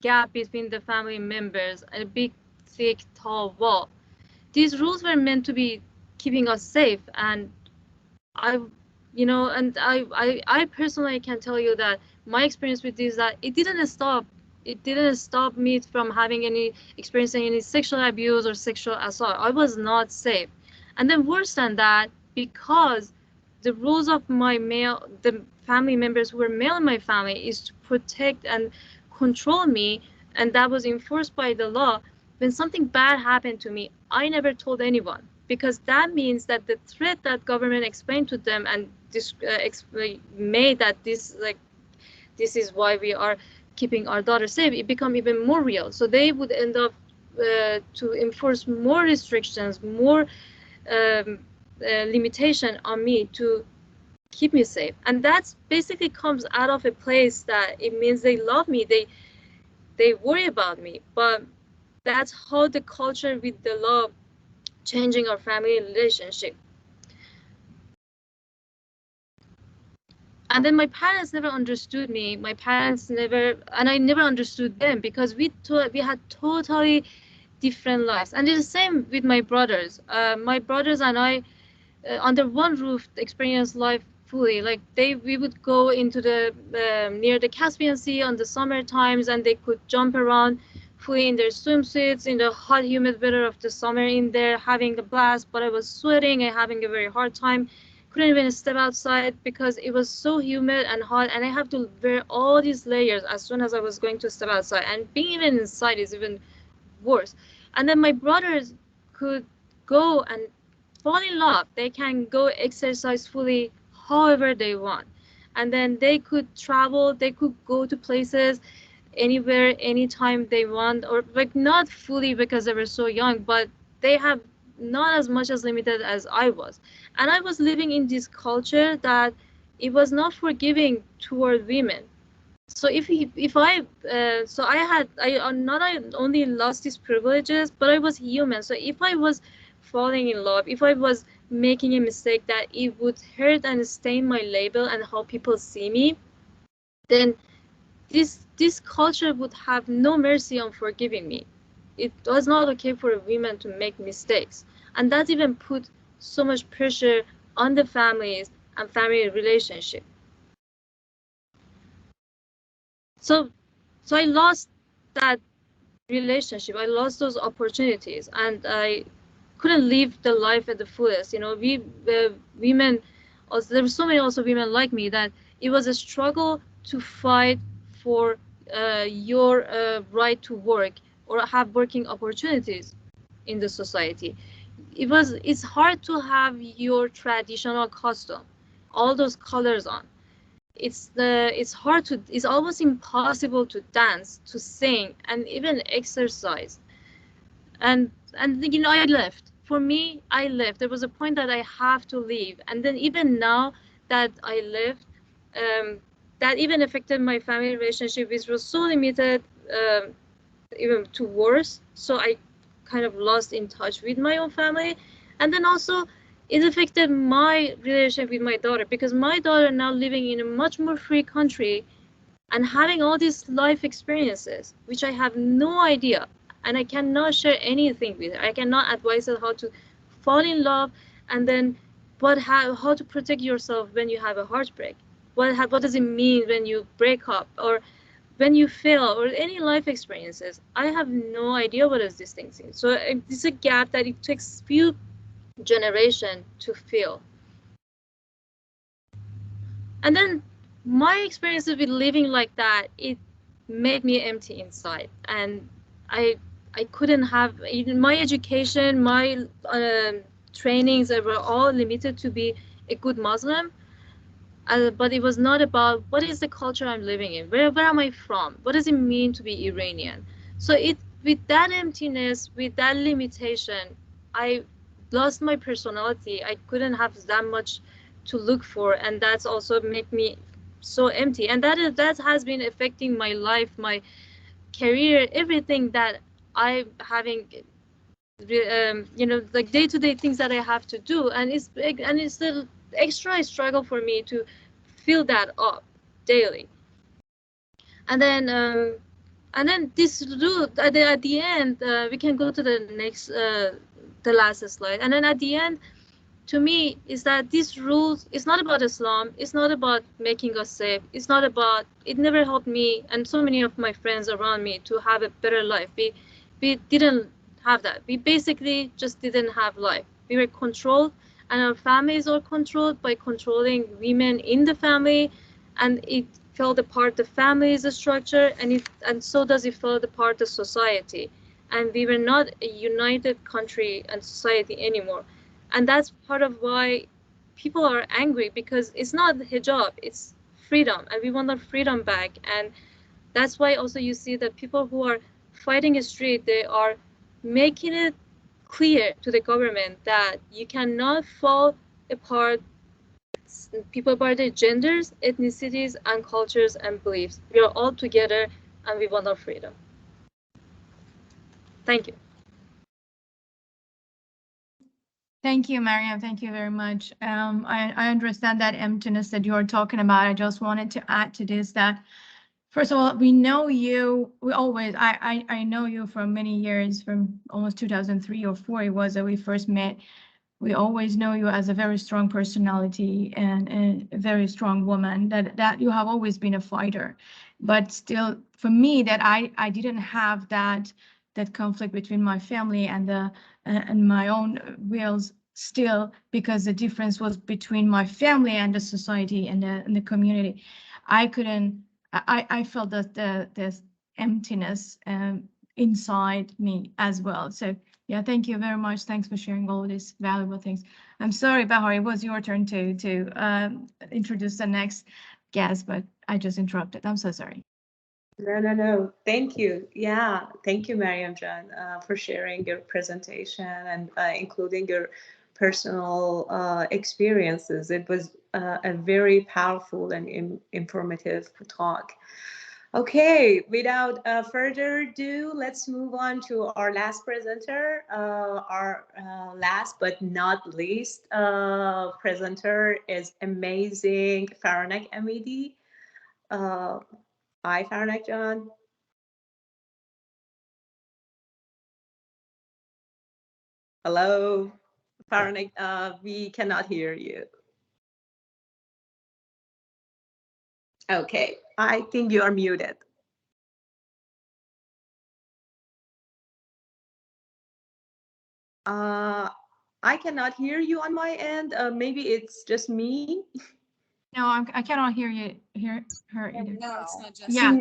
gap between the family members, a big thick tall wall. These rules were meant to be keeping us safe, and I personally can tell you that my experience with this, that it didn't stop me from experiencing any sexual abuse or sexual assault. I was not safe. And then worse than that, because the rules of the family members who were male in my family is to protect and control me, and that was enforced by the law. When something bad happened to me, I never told anyone, because that means that the threat that government explained to them and made that this is why we are keeping our daughter safe, it become even more real. So they would end up to enforce more restrictions, more limitation on me to keep me safe. And that's basically comes out of a place that it means they love me, they worry about me, but that's how the culture with the law changing our family relationship. And then my parents never understood me. And I never understood them, because we had totally different lives. And it's the same with my brothers. My brothers and I, under one roof, experienced life fully. Like we would go into the near the Caspian Sea on the summer times, and they could jump around fully in their swimsuits in the hot, humid weather of the summer in there, having a blast. But I was sweating and having a very hard time. Couldn't even step outside because it was so humid and hot, and I have to wear all these layers as soon as I was going to step outside. And being even inside is even worse. And then my brothers could go and fall in love. They can go exercise fully however they want. And then they could travel, they could go to places anywhere, anytime they want, or like not fully because they were so young, but they have not as much as limited as I was. And I was living in this culture that it was not forgiving toward women. So I not only lost these privileges, but I was human. So if I was falling in love, if I was making a mistake that it would hurt and stain my label and how people see me, then this culture would have no mercy on forgiving me. It was not okay for a woman to make mistakes, and that even put so much pressure on the families and family relationship. So I lost that relationship. I lost those opportunities, and I couldn't live the life at the fullest. Women, also, there were so many also women like me that it was a struggle to fight for your right to work or have working opportunities in the society. It's hard to have your traditional costume, all those colors on. It's almost impossible to dance, to sing, and even exercise. And I left. For me, I left. There was a point that I have to leave, and then even now that I left, that even affected my family relationship, which was so limited, even to worse. So I kind of lost in touch with my own family, and then also it affected my relationship with my daughter, because my daughter now living in a much more free country and having all these life experiences, which I have no idea, and I cannot share anything with her. I cannot advise her how to fall in love, and then how to protect yourself when you have a heartbreak. What does it mean when you break up, or when you fail, or any life experiences? I have no idea what is these things. So it's a gap that it takes few generation to fill. And then my experiences with living like that, it made me empty inside, and I couldn't have, even my education, my trainings, they were all limited to be a good Muslim, but it was not about what is the culture I'm living in, where am I from, what does it mean to be Iranian. So with that emptiness, with that limitation, I lost my personality. I couldn't have that much to look for, and that's also make me so empty. And that has been affecting my life, my career, everything that I'm having. Like day-to-day things that I have to do, and it's the extra struggle for me to fill that up daily. And then this rule at the end, we can go to the next the last slide. And then at the end, to me, is that these rules, it's not about Islam, it's not about making us safe, it's not about, it never helped me and so many of my friends around me to have a better life. We didn't have that. We basically just didn't have life. We were controlled, and our families are controlled by controlling women in the family, and it fell apart the family's structure, and so does it fall apart the society. And we were not a united country and society anymore. And that's part of why people are angry, because it's not hijab, it's freedom, and we want our freedom back. And that's why also you see that people who are fighting a street, they are making it clear to the government that you cannot fall apart people by their genders, ethnicities, and cultures and beliefs. We are all together, and we want our freedom. Thank you. Thank you, Mariam. Thank you very much. I understand that emptiness that you're talking about. I just wanted to add to this that, first of all, we know you. I know you for many years, from almost 2003 or 4 it was that we first met. We always know you as a very strong personality and a very strong woman, that you have always been a fighter. But still, for me, that I didn't have that conflict between my family and my own wills still, because the difference was between my family and the society and the community. I felt that there's emptiness inside me as well. So yeah, thank you very much. Thanks for sharing all of these valuable things. I'm sorry, Bahar, it was your turn to introduce the next guest, but I just interrupted. I'm so sorry. No. Thank you. Yeah, thank you, Mariam Jan, for sharing your presentation and including your personal experiences. It was a very powerful and informative talk. Okay, without further ado, let's move on to our last presenter. Our last but not least presenter is amazing Faranak Amidi. Hi, Faranak John. Hello, Faranak. We cannot hear you. Okay, I think you are muted. I cannot hear you on my end. Maybe it's just me. No, I cannot hear you. Hear her either. No, it's not just. Yeah.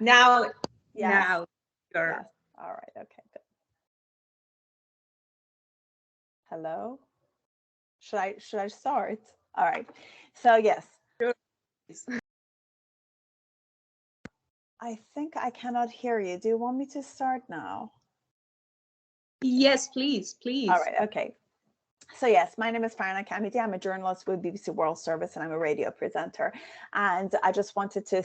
Now, Yes. now. You're... Yes. All right. Okay. Good. Hello. Should I start? All right. So yes. Sure. I think I cannot hear you. Do you want me to start now? Yes, please. All right. Okay. So yes, my name is Faranak Amidi. I'm a journalist with BBC World Service, and I'm a radio presenter. And I just wanted to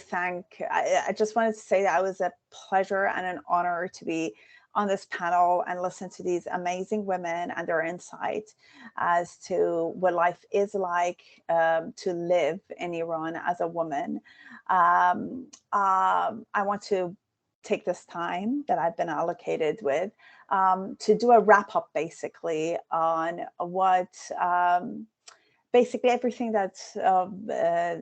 I just wanted to say that it was a pleasure and an honor to be on this panel and listen to these amazing women and their insight as to what life is like to live in Iran as a woman. I want to take this time that I've been allocated with to do a wrap up basically on what basically everything that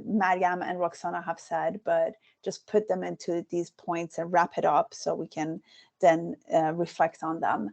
Mariam and Roksana have said, but just put them into these points and wrap it up so we can then reflect on them.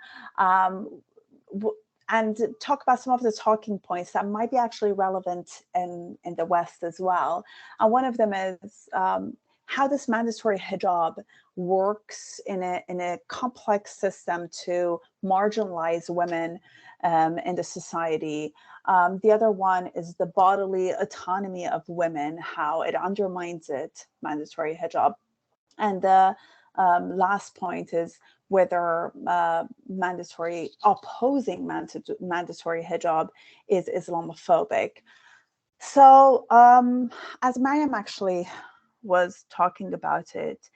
And talk about some of the talking points that might be actually relevant in the West as well. And one of them is how this mandatory hijab works in a complex system to marginalize women in the society. The other one is the bodily autonomy of women, how it undermines it, mandatory hijab. And the last point is whether opposing mandatory hijab is Islamophobic. So as Mariam actually was talking about it,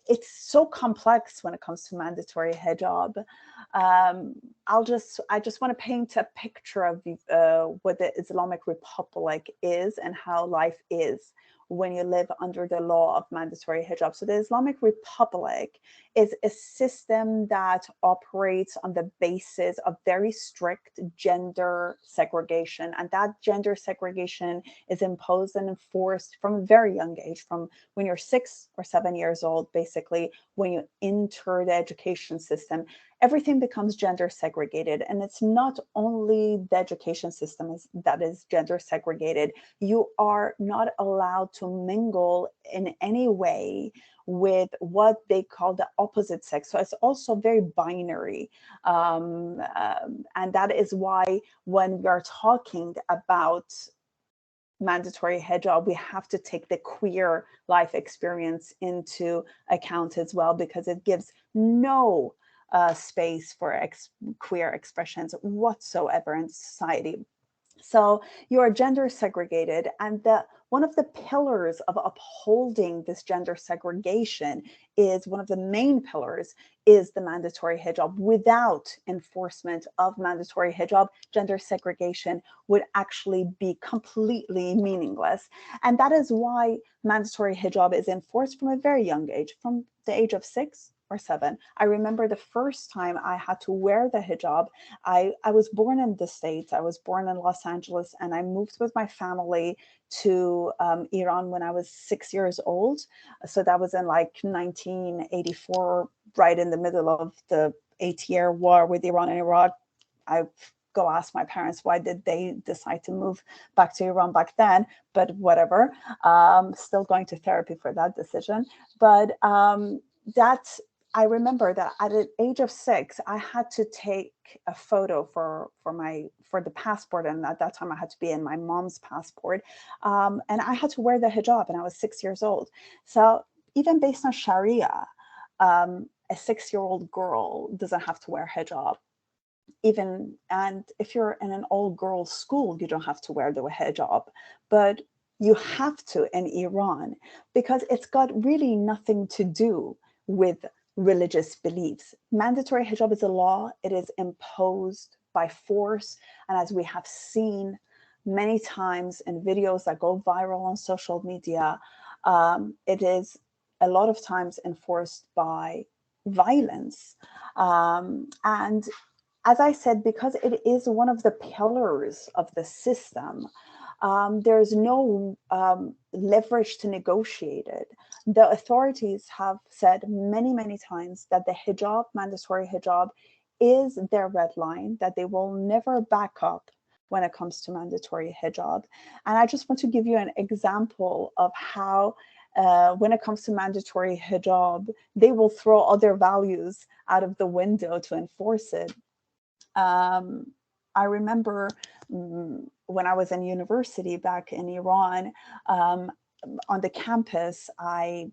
it's so complex when it comes to mandatory hijab. I just want to paint a picture of what the Islamic Republic is and how life is when you live under the law of mandatory hijab. So the Islamic Republic is a system that operates on the basis of very strict gender segregation. And that gender segregation is imposed and enforced from a very young age, from when you're 6 or 7 years old, basically, when you enter the education system. Everything becomes gender segregated. And it's not only the education system that is gender segregated. You are not allowed to mingle in any way with what they call the opposite sex. So it's also very binary. And that is why when we are talking about mandatory hijab, we have to take the queer life experience into account as well, because it gives no space for queer expressions whatsoever in society. So you are gender segregated, and one of the pillars of upholding this gender segregation is, one of the main pillars is the mandatory hijab. Without enforcement of mandatory hijab, gender segregation would actually be completely meaningless. And that is why mandatory hijab is enforced from a very young age, from the age of 6 or 7. I remember the first time I had to wear the hijab. I was born in the States. I was born in Los Angeles, and I moved with my family to Iran when I was 6 years old. So that was in like 1984, right in the middle of the 8-year war with Iran and Iraq. I go ask my parents, why did they decide to move back to Iran back then? But whatever, still going to therapy for that decision. But I remember that at the age of 6, I had to take a photo for the passport, and at that time I had to be in my mom's passport, and I had to wear the hijab, and I was 6 years old. So even based on Sharia, a 6-year-old girl doesn't have to wear hijab. And if you're in an all-girls school, you don't have to wear the hijab, but you have to in Iran, because it's got really nothing to do with religious beliefs. Mandatory hijab is a law. It is imposed by force. And as we have seen many times in videos that go viral on social media, it is a lot of times enforced by violence. And as I said, because it is one of the pillars of the system, there's no leverage to negotiate it. The authorities have said many, many times that the hijab, mandatory hijab, is their red line, that they will never back up when it comes to mandatory hijab. And I just want to give you an example of how when it comes to mandatory hijab, they will throw other values out of the window to enforce it. I remember when I was in university back in Iran, on the campus, I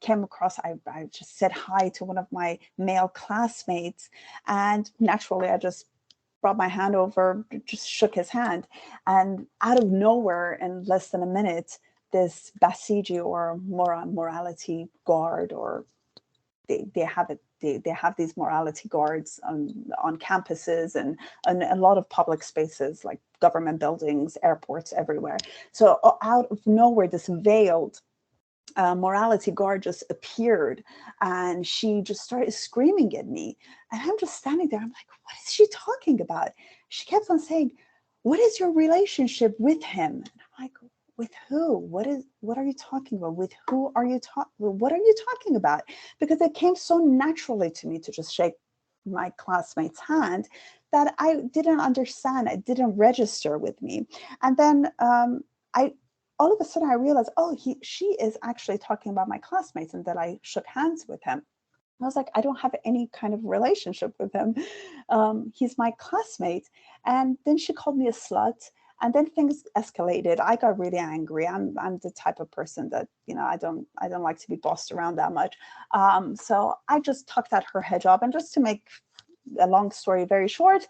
came across, I just said hi to one of my male classmates, and naturally I just brought my hand over, just shook his hand, and out of nowhere, in less than a minute, this Basiji, or morality guard, or they have these morality guards on campuses and a lot of public spaces like government buildings, airports, everywhere. So out of nowhere, this veiled morality guard just appeared, and she just started screaming at me. And I'm just standing there. I'm like, what is she talking about? She kept on saying, what is your relationship with him? And I'm like, with who? What are you talking about? With who are you what are you talking about? Because it came so naturally to me to just shake my classmate's hand that I didn't understand. It didn't register with me. And then all of a sudden I realized, oh, she is actually talking about my classmates, and that I shook hands with him. I was like, I don't have any kind of relationship with him. He's my classmate. And then she called me a slut. And then things escalated. I got really angry. I'm the type of person that, you know, I don't like to be bossed around that much. So I just tucked at her hijab, and just to make a long story very short,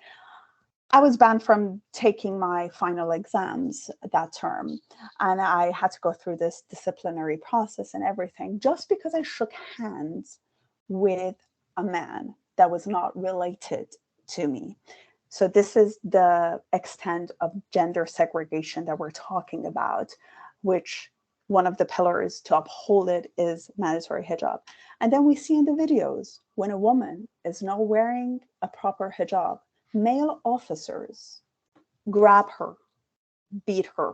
I was banned from taking my final exams that term. And I had to go through this disciplinary process and everything, just because I shook hands with a man that was not related to me. So this is the extent of gender segregation that we're talking about, which one of the pillars to uphold it is mandatory hijab. And then we see in the videos, when a woman is not wearing a proper hijab, male officers grab her, beat her,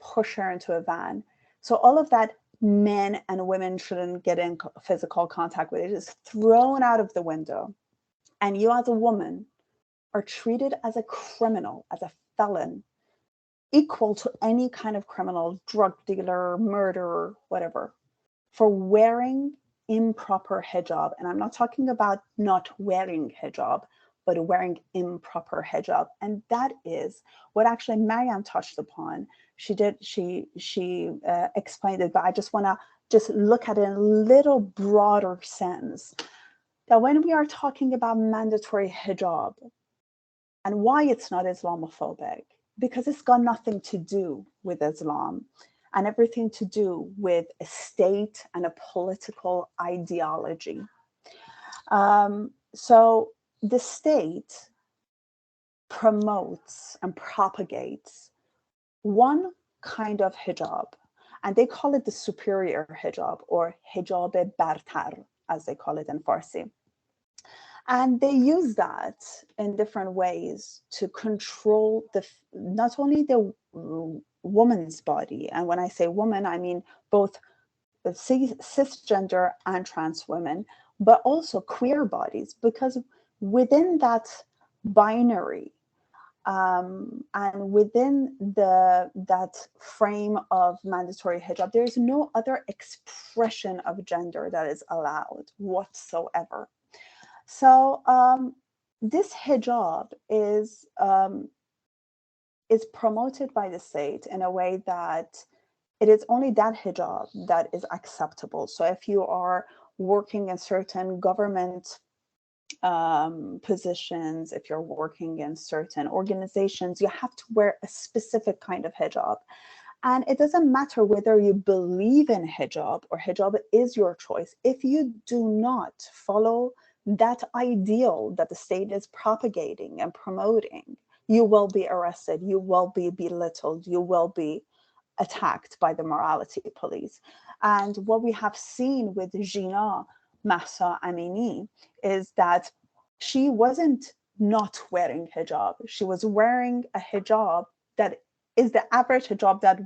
push her into a van. So all of that men and women shouldn't get in physical contact with, it is thrown out of the window. And you as a woman are treated as a criminal, as a felon, equal to any kind of criminal, drug dealer, murderer, whatever, for wearing improper hijab. And I'm not talking about not wearing hijab, but wearing improper hijab. And that is what actually Mariam touched upon. She explained it, but I just want to just look at it in a little broader sense. That when we are talking about mandatory hijab, and why it's not Islamophobic, because it's got nothing to do with Islam and everything to do with a state and a political ideology. So the state promotes and propagates one kind of hijab, and they call it the superior hijab, or hijab bartar, as they call it in Farsi. And they use that in different ways to control not only the woman's body, and when I say woman, I mean both cisgender and trans women, but also queer bodies, because within that binary and within that frame of mandatory hijab, there is no other expression of gender that is allowed whatsoever. So this hijab is promoted by the state in a way that it is only that hijab that is acceptable. So if you are working in certain government positions, if you're working in certain organizations, you have to wear a specific kind of hijab. And it doesn't matter whether you believe in hijab or hijab is your choice. If you do not follow that ideal that the state is propagating and promoting, you will be arrested, you will be belittled, you will be attacked by the morality police. And what we have seen with Gina Mahsa Amini is that she wasn't not wearing hijab. She was wearing a hijab that is the average hijab that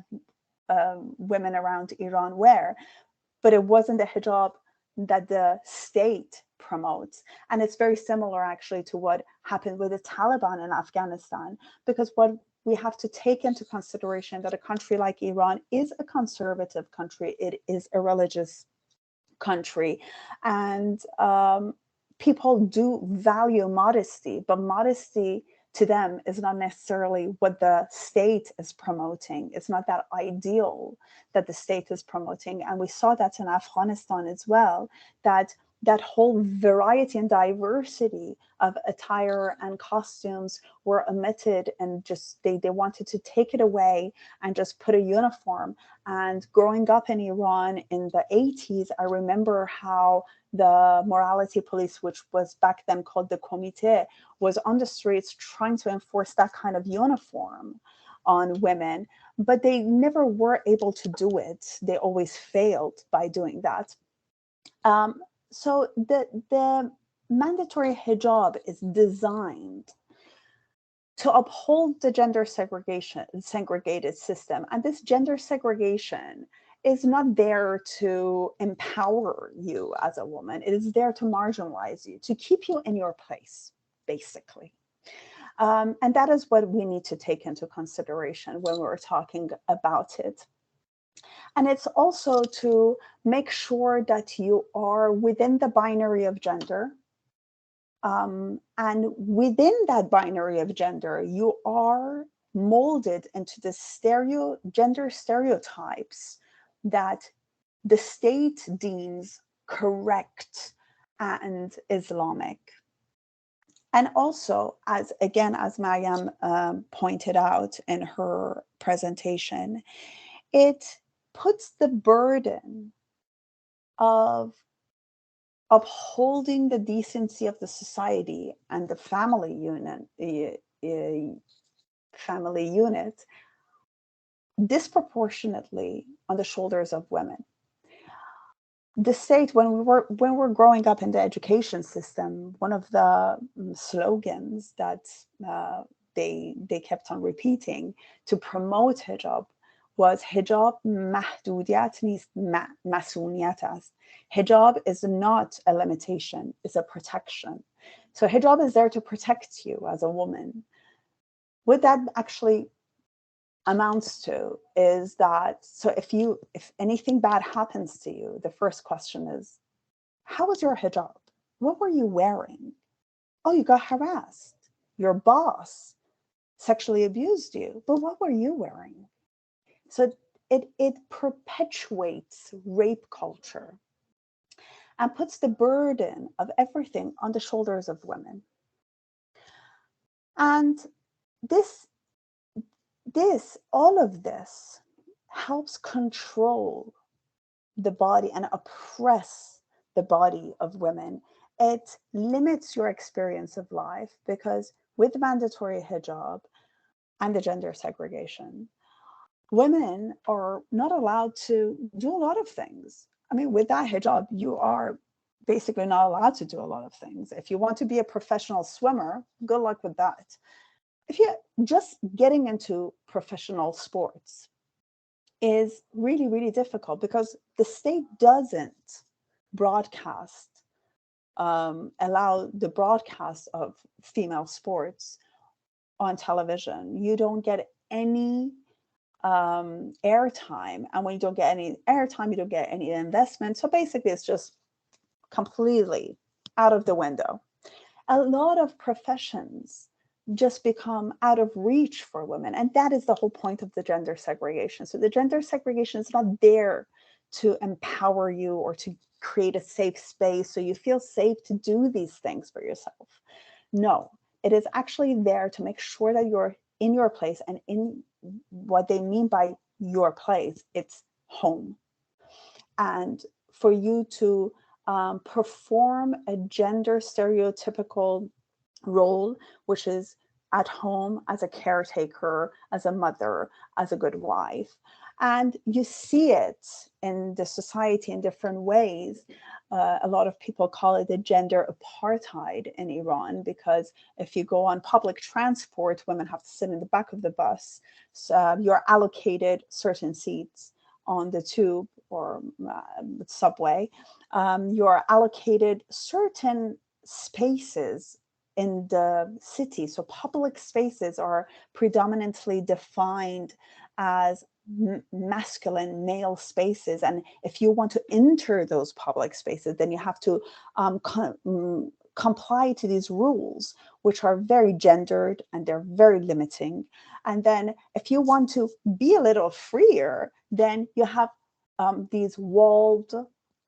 women around Iran wear, but it wasn't the hijab that the state promotes. And it's very similar actually to what happened with the Taliban in Afghanistan, because what we have to take into consideration that a country like Iran is a conservative country, it is a religious country, and people do value modesty, but modesty to them is not necessarily what the state is promoting. It's not that ideal that the state is promoting. And we saw that in Afghanistan as well, that whole variety and diversity of attire and costumes were omitted, and just they wanted to take it away and just put a uniform. And growing up in Iran in the 80s, I remember how the morality police, which was back then called the Comité, was on the streets trying to enforce that kind of uniform on women, but they never were able to do it. They always failed by doing that. So the mandatory hijab is designed to uphold the gender segregated system. And this gender segregation is not there to empower you as a woman. It is there to marginalize you, to keep you in your place, basically. And that is what we need to take into consideration when we're talking about it. And it's also to make sure that you are within the binary of gender. And within that binary of gender, you are molded into the gender stereotypes that the state deems correct and Islamic. And also, as Mariam pointed out in her presentation, it puts the burden of upholding the decency of the society and the family unit disproportionately on the shoulders of women. The state, when we're growing up in the education system, one of the slogans that they kept on repeating to promote hijab was hijab محدودیت نیست مسئولیت است. Hijab is not a limitation, it's a protection. So hijab is there to protect you as a woman. What that actually amounts to is that, so if anything bad happens to you, the first question is, how was your hijab? What were you wearing? Oh, you got harassed. Your boss sexually abused you, but what were you wearing? So it perpetuates rape culture and puts the burden of everything on the shoulders of women. And all of this helps control the body and oppress the body of women. It limits your experience of life, because with mandatory hijab and the gender segregation, women are not allowed to do a lot of things. I mean, with that hijab, you are basically not allowed to do a lot of things. If you want to be a professional swimmer, good luck with that. If you're just getting into professional sports is really, really difficult, because the state doesn't broadcast, allow the broadcast of female sports on television. You don't get any airtime, and when you don't get any airtime, you don't get any investment. So basically, it's just completely out of the window. A lot of professions just become out of reach for women, and that is the whole point of the gender segregation. So the gender segregation is not there to empower you or to create a safe space so you feel safe to do these things for yourself. No, it is actually there to make sure that you're in your place, and in what they mean by your place, it's home. And for you to perform a gender stereotypical role, which is at home as a caretaker, as a mother, as a good wife. And you see it in the society in different ways. A lot of people call it the gender apartheid in Iran, because if you go on public transport, women have to sit in the back of the bus. So you're allocated certain seats on the tube or subway. You're allocated certain spaces in the city. So public spaces are predominantly defined as masculine male spaces. And if you want to enter those public spaces, then you have to comply to these rules, which are very gendered and they're very limiting. And then if you want to be a little freer, then you have these walled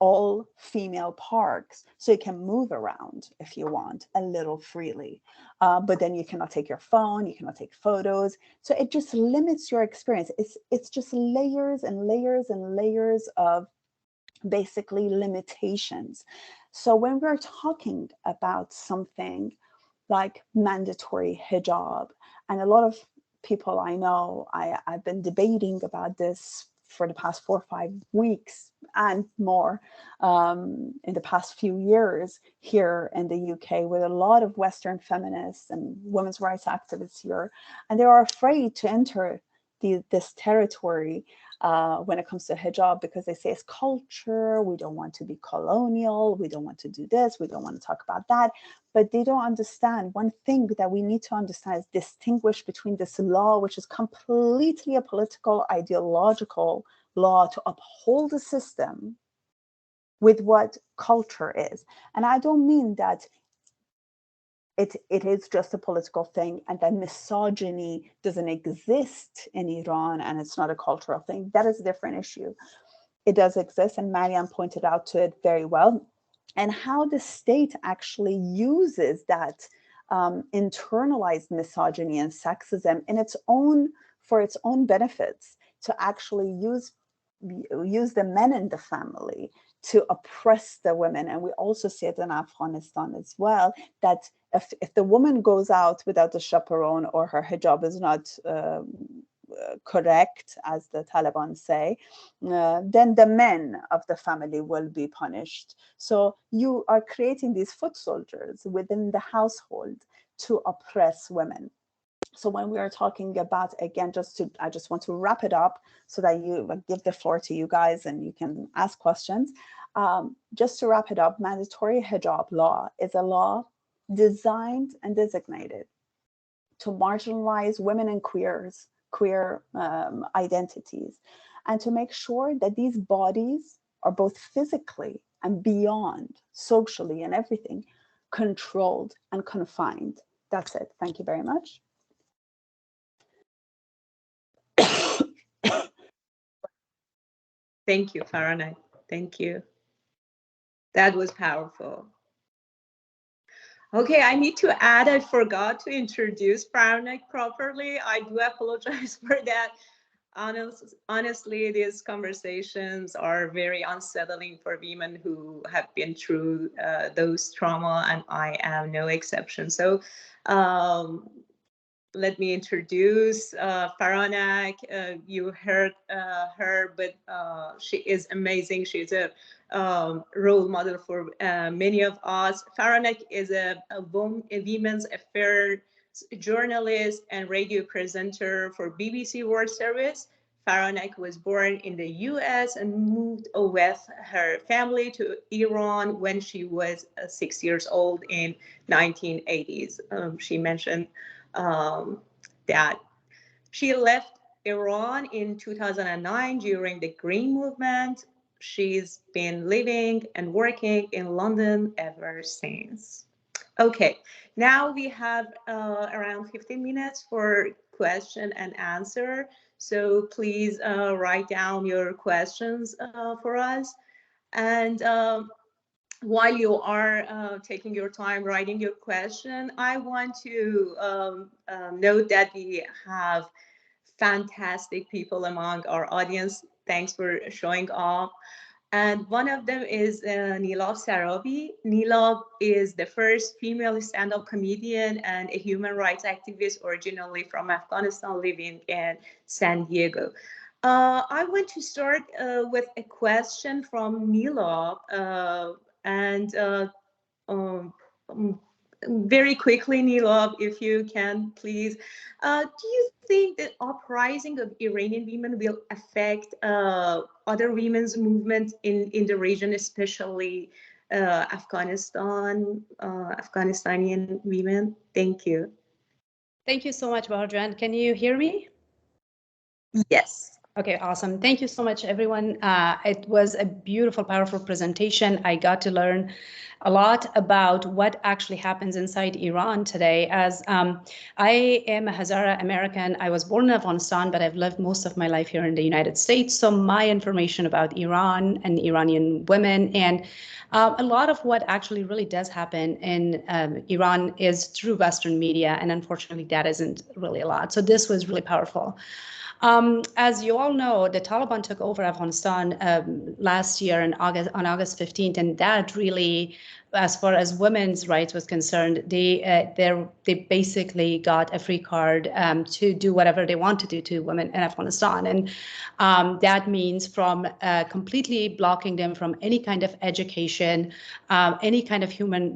all-female parks, so you can move around if you want a little freely, but then you cannot take your phone, you cannot take photos. So it just limits your experience. It's just layers and layers and layers of basically limitations. So when we're talking about something like mandatory hijab, and a lot of people I know, I've been debating about this for the past 4 or 5 weeks and more in the past few years here in the UK, with a lot of Western feminists and women's rights activists here. And they are afraid to enter this territory when it comes to hijab, because they say it's culture, we don't want to be colonial, we don't want to do this, we don't want to talk about that. But they don't understand one thing that we need to understand is distinguish between this law, which is completely a political, ideological law to uphold the system, with what culture is. And I don't mean that it is just a political thing, and that misogyny doesn't exist in Iran and it's not a cultural thing. That is a different issue. It does exist, and Mariam pointed out to it very well, and how the state actually uses that internalized misogyny and sexism in its own, for its own benefits, to actually use the men in the family to oppress the women. And we also see it in Afghanistan as well, that if the woman goes out without a chaperone, or her hijab is not correct, as the Taliban say, then the men of the family will be punished. So you are creating these foot soldiers within the household to oppress women. So when we are talking about, again, I just want to wrap it up so that you give the floor to you guys and you can ask questions. Just to wrap it up, mandatory hijab law is a law designed and designated to marginalize women and queer identities, and to make sure that these bodies are both physically and beyond, socially and everything, controlled and confined. That's it. Thank you very much. Thank you, Faranak. Thank you. That was powerful. Okay, I need to add, I forgot to introduce Faranak properly. I do apologize for that. Honestly, these conversations are very unsettling for women who have been through those trauma, and I am no exception. So let me introduce Faranak. You heard her, but she is amazing. She's a role model for many of us. Faranak is a women's affairs journalist and radio presenter for BBC World Service. Faranak was born in the US and moved with her family to Iran when she was 6 years old in 1980s. She mentioned that she left Iran in 2009 during the Green Movement. She's been living and working in London ever since. Okay, now we have around 15 minutes for question and answer. So please write down your questions for us. And while you are taking your time writing your question, I want to note that we have fantastic people among our audience. Thanks for showing up. And one of them is Nilab Sarabi. Nilab is the first female stand-up comedian and a human rights activist originally from Afghanistan, living in San Diego. I want to start with a question from Nilab. Very quickly, Nilab, if you can, please. Do you think the uprising of Iranian women will affect other women's movement in the region, especially Afghanistani women? Thank you. Thank you so much, Boshra. Can you hear me? Yes. Okay, awesome. Thank you so much, everyone. It was a beautiful, powerful presentation. I got to learn a lot about what actually happens inside Iran today. As I am a Hazara American, I was born in Afghanistan, but I've lived most of my life here in the United States. So my information about Iran and Iranian women and a lot of what actually really does happen in Iran is through Western media. And unfortunately, that isn't really a lot. So this was really powerful. As you all know, the Taliban took over Afghanistan last year on August 15th, and that really, as far as women's rights was concerned, they basically got a free card to do whatever they want to do to women in Afghanistan, and that means from completely blocking them from any kind of education, any kind of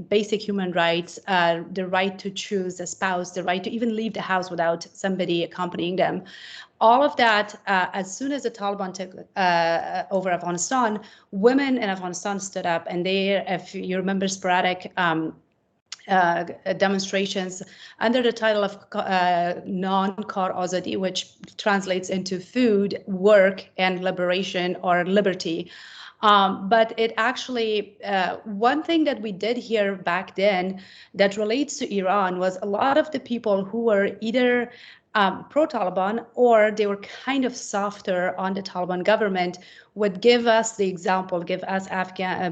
basic human rights, the right to choose a spouse, the right to even leave the house without somebody accompanying them. All of that, as soon as the Taliban took over Afghanistan, women in Afghanistan stood up, and if you remember, sporadic demonstrations under the title of non-kar azadi, which translates into food, work, and liberation or liberty. But it actually, one thing that we did here back then that relates to Iran was a lot of the people who were either pro-Taliban or they were kind of softer on the Taliban government would give us the example, give us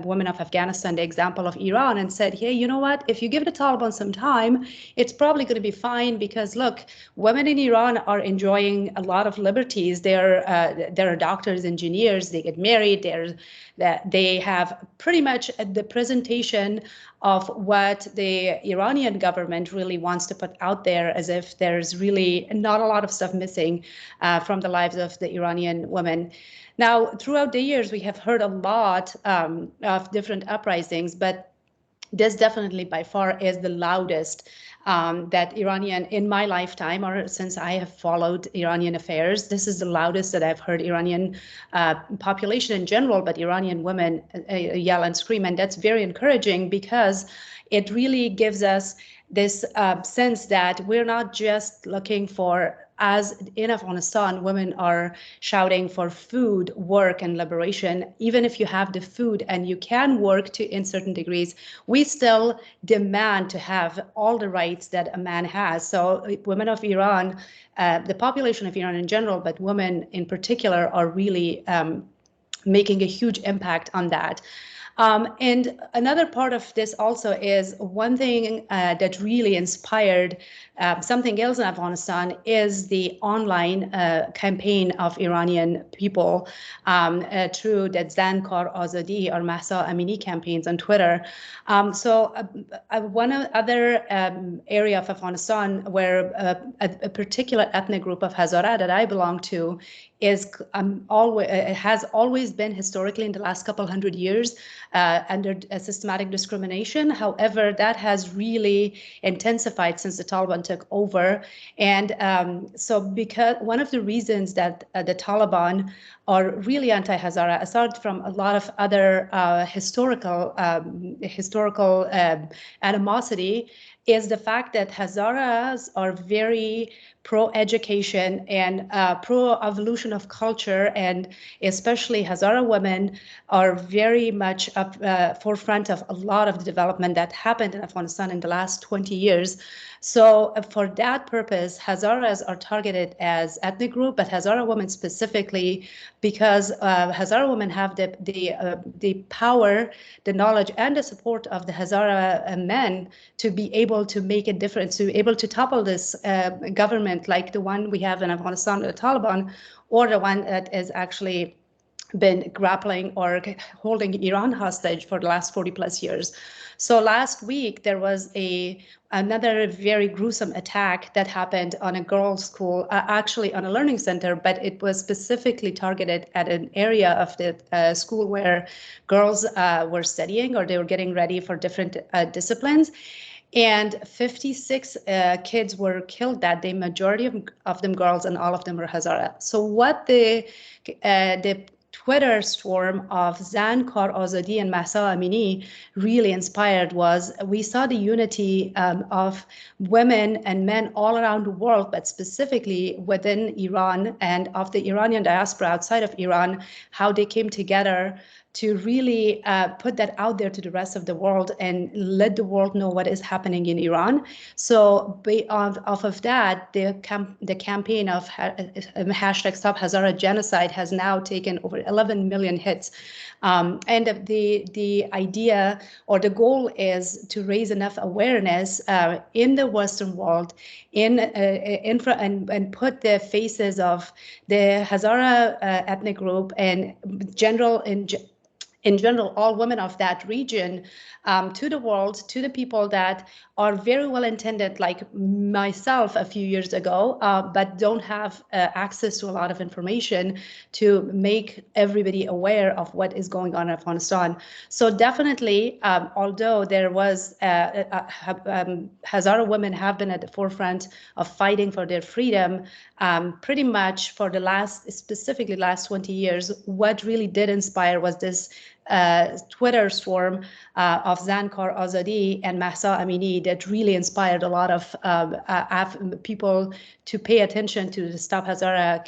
women of Afghanistan the example of Iran and said, hey, you know what, if you give the Taliban some time, it's probably going to be fine because look, women in Iran are enjoying a lot of liberties. They're doctors, engineers, they get married, they have pretty much the presentation of what the Iranian government really wants to put out there, as if there's really not a lot of stuff missing from the lives of the Iranian women. Now, throughout the years, we have heard a lot of different uprisings, but this definitely by far is the loudest that Iranian, in my lifetime, or since I have followed Iranian affairs, this is the loudest that I've heard Iranian population in general, but Iranian women yell and scream. And that's very encouraging because it really gives us this sense that we're not just looking for, as in Afghanistan, women are shouting for food, work, and liberation. Even if you have the food and you can work to in certain degrees, we still demand to have all the rights that a man has. So women of Iran, the population of Iran in general, but women in particular, are really making a huge impact on that. And another part of this also is one thing that really inspired something else in Afghanistan is the online campaign of Iranian people through the Zan Kar Azadi or Mahsa Amini campaigns on Twitter. One other area of Afghanistan where a particular ethnic group of Hazara that I belong to is has always been historically in the last couple hundred years under systematic discrimination. However, that has really intensified since the Taliban took over. And so because one of the reasons that the Taliban are really anti-Hazara, aside from a lot of other historical animosity, is the fact that Hazaras are very pro-education and pro-evolution of culture, and especially Hazara women are very much up forefront of a lot of the development that happened in Afghanistan in the last 20 years. So for that purpose, Hazaras are targeted as ethnic group, but Hazara women specifically, because Hazara women have the power, the knowledge, and the support of the Hazara men to be able to make a difference, to be able to topple this government like the one we have in Afghanistan, the Taliban, or the one that is actually been grappling or holding Iran hostage for the last 40 plus years. So last week, there was another very gruesome attack that happened on a girls' school, actually on a learning center, but it was specifically targeted at an area of the school where girls were studying or they were getting ready for different disciplines. And 56 kids were killed that day, majority of them girls, and all of them were Hazara. So what the Twitter storm of Zan Kar Azadi and Mahsa Amini really inspired was we saw the unity of women and men all around the world, but specifically within Iran and of the Iranian diaspora outside of Iran, how they came together to really put that out there to the rest of the world and let the world know what is happening in Iran. So off of that, the campaign of hashtag Stop Hazara Genocide has now taken over 11 million hits. And the idea or the goal is to raise enough awareness in the Western world and put the faces of the Hazara ethnic group and in general, all women of that region to the world, to the people that are very well intended, like myself a few years ago, but don't have access to a lot of information to make everybody aware of what is going on in Afghanistan. So definitely, although there was Hazara women have been at the forefront of fighting for their freedom, pretty much for the specifically last 20 years, what really did inspire was this Twitter storm of Zankar Azadi and Mahsa Amini that really inspired a lot of people to pay attention to the Stop Hazara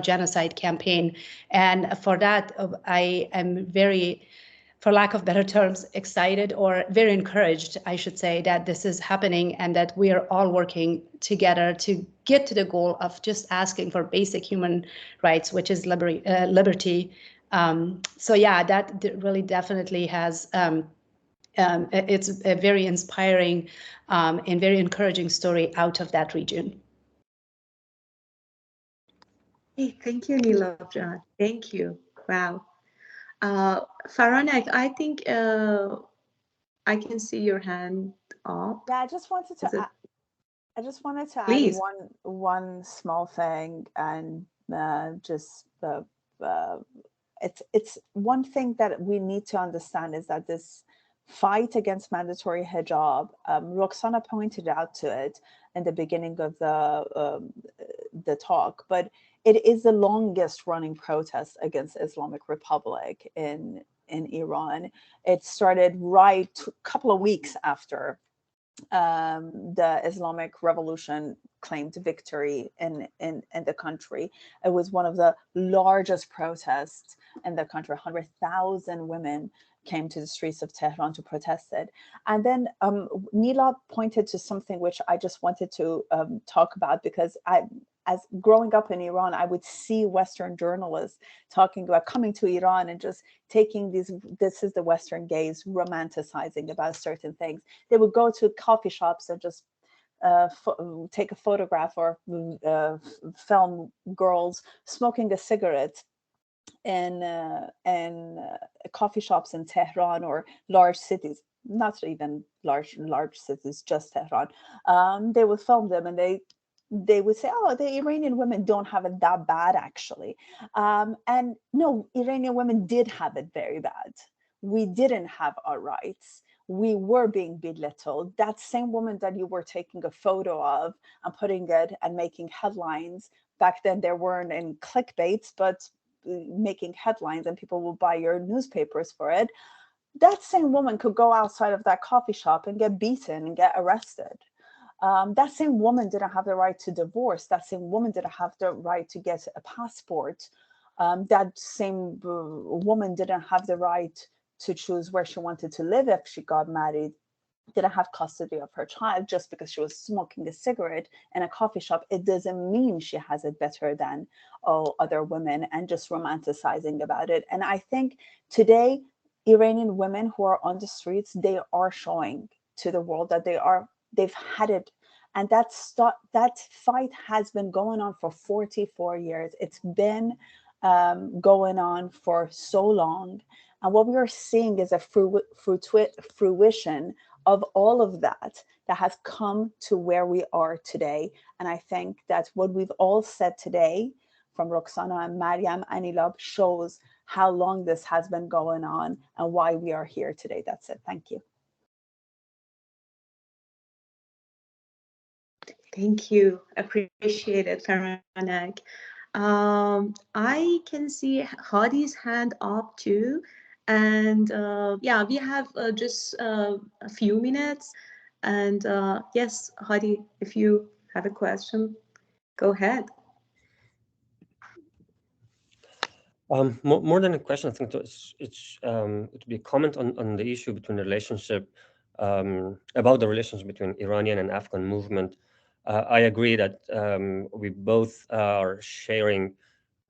Genocide campaign. And for that, I am very, for lack of better terms, excited or very encouraged, I should say, that this is happening and that we are all working together to get to the goal of just asking for basic human rights, which is liberty. So yeah, that really definitely has, it's a very inspiring and very encouraging story out of that region. Hey, thank you, Nilabja. Thank you. Wow. Faranak, I think I can see your hand up. Yeah, I just wanted to add Please. one small thing, and it's one thing that we need to understand is that this fight against mandatory hijab, Roksana pointed out to it in the beginning of the talk, but it is the longest running protest against Islamic Republic in Iran. It started right a couple of weeks after the Islamic Revolution claimed victory in the country. It was one of the largest protests in the country. 100,000 women came to the streets of Tehran to protest it. And then Nila pointed to something which I just wanted to talk about, because as growing up in Iran, I would see Western journalists talking about coming to Iran and just taking this is the Western gaze, romanticizing about certain things. They would go to coffee shops and just take a photograph or film girls smoking a cigarette in coffee shops in Tehran or large cities, not even large cities, just Tehran. They would film them and they would say, oh, the Iranian women don't have it that bad, actually. And no, Iranian women did have it very bad. We didn't have our rights. We were being belittled. That same woman that you were taking a photo of and putting it and making headlines, back then there weren't any clickbaits, but making headlines and people will buy your newspapers for it. That same woman could go outside of that coffee shop and get beaten and get arrested. That same woman didn't have the right to divorce. That same woman didn't have the right to get a passport. That same woman didn't have the right to choose where she wanted to live if she got married, didn't have custody of her child just because she was smoking a cigarette in a coffee shop. It doesn't mean she has it better than all other women, and just romanticizing about it. And I think today, Iranian women who are on the streets, they are showing to the world that they've had it. And that fight has been going on for 44 years. It's been going on for so long. And what we are seeing is a fruition of all of that has come to where we are today. And I think that what we've all said today, from Roksana and Mariam and Ilab, shows how long this has been going on and why we are here today. That's it. Thank you. Thank you. Appreciate it, Faranak. I can see Hadi's hand up too. And yeah, we have just a few minutes. And yes, Hadi, if you have a question, go ahead. More than a question, I think it would be a comment on the issue between the relationship, about the relationship between Iranian and Afghan movement. I agree that we both are sharing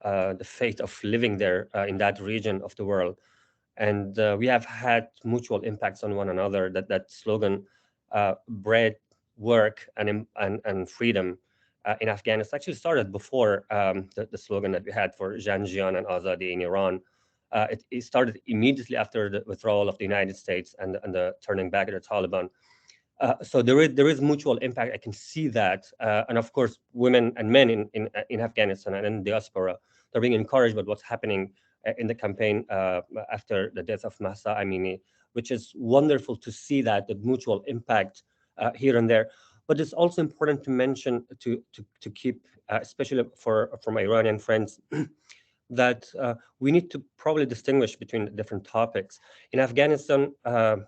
the fate of living there in that region of the world. And we have had mutual impacts on one another. That slogan, bread, work, and freedom, in Afghanistan actually started before the slogan that we had for Janjian and Azadi in Iran. It started immediately after the withdrawal of the United States and the turning back of the Taliban. So there is mutual impact. I can see that, and of course, women and men in Afghanistan and in diaspora, they're being encouraged by what's happening in the campaign after the death of Mahsa Amini, which is wonderful to see that the mutual impact here and there. But it's also important to mention to keep, especially for my Iranian friends, that we need to probably distinguish between different topics. In Afghanistan,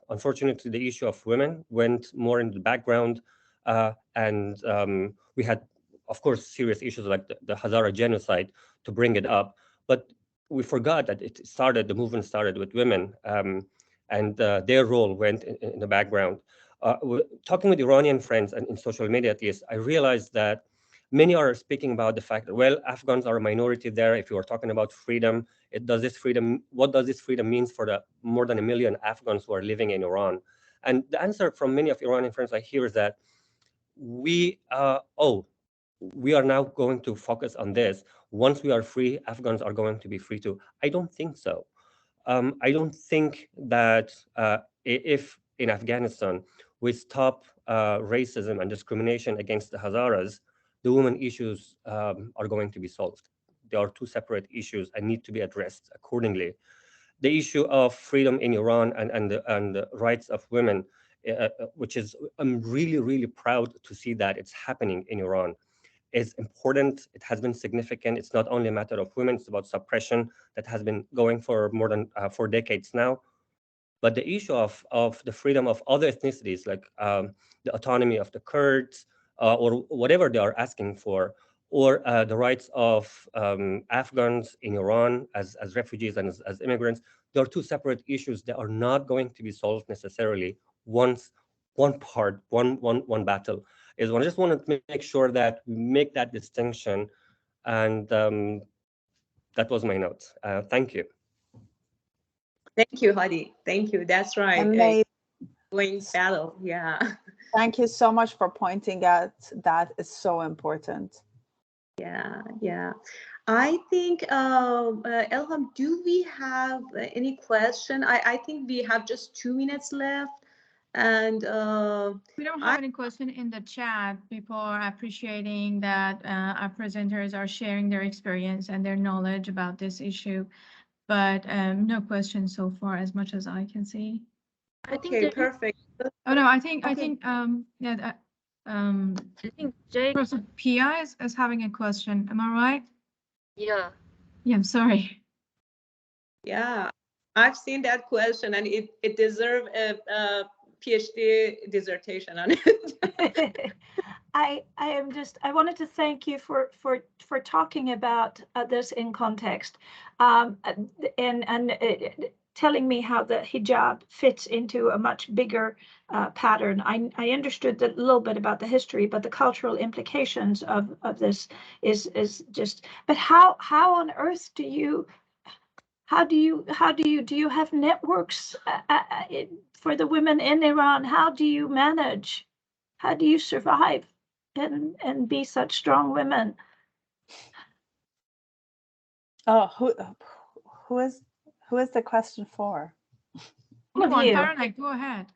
unfortunately, the issue of women went more in the background, and we had, of course, serious issues like the Hazara genocide to bring it up. But we forgot that the movement started with women, and their role went in the background. Talking with Iranian friends and in social media, at least, I realized that many are speaking about the fact that, well, Afghans are a minority there. If you are talking about freedom, what does this freedom means for the more than 1 million Afghans who are living in Iran? And the answer from many of Iranian friends I hear is that we are now going to focus on this. Once we are free, Afghans are going to be free too. I don't think so. I don't think that if in Afghanistan we stop racism and discrimination against the Hazaras, the women issues are going to be solved. They are two separate issues and need to be addressed accordingly. The issue of freedom in Iran and the rights of women, which is, I'm really, really proud to see that it's happening in Iran, is important. It has been significant. It's not only a matter of women, it's about suppression that has been going for more than 4 decades now. But the issue of the freedom of other ethnicities, like the autonomy of the Kurds, or whatever they are asking for, or the rights of Afghans in Iran as refugees and as immigrants, there are two separate issues that are not going to be solved necessarily once one battle is one. I just wanted to make sure that we make that distinction, and that was my note. Thank you. Thank you, Hadi. Thank you. That's right. Amazing. Going battle. Yeah. Thank you so much for pointing out that. Is so important. Yeah. I think, Elham, do we have any question? I think we have just 2 minutes left. And we don't have any question in the chat. People are appreciating that our presenters are sharing their experience and their knowledge about this issue, but no questions so far, as much as I can see. Okay, perfect. Oh no, I think I think Jay. Professor Pia is having a question. Am I right? Yeah. Yeah, I'm sorry. Yeah, I've seen that question, and it deserves a PhD dissertation on it. I wanted to thank you for talking about this in context, and telling me how the hijab fits into a much bigger pattern. I understood a little bit about the history, but the cultural implications of this is just. But how on earth do you have networks for the women in Iran? How do you manage? How do you survive and be such strong women? Oh, who is the question for? Come on, Faranak, go ahead.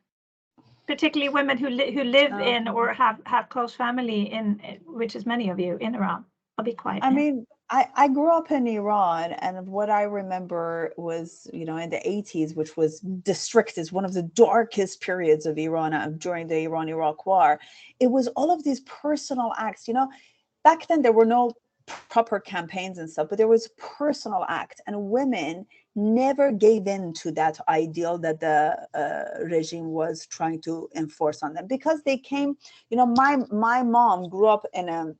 Particularly women who live in or have close family in, which is many of you in Iran. I'll be quiet. I mean, I grew up in Iran, and what I remember was, in the 80s, which was the strictest, one of the darkest periods of Iran during the Iran-Iraq War. It was all of these personal acts. Back then there were no proper campaigns and stuff, but there was personal act, and women never gave in to that ideal that the regime was trying to enforce on them, because they came. My mom grew up in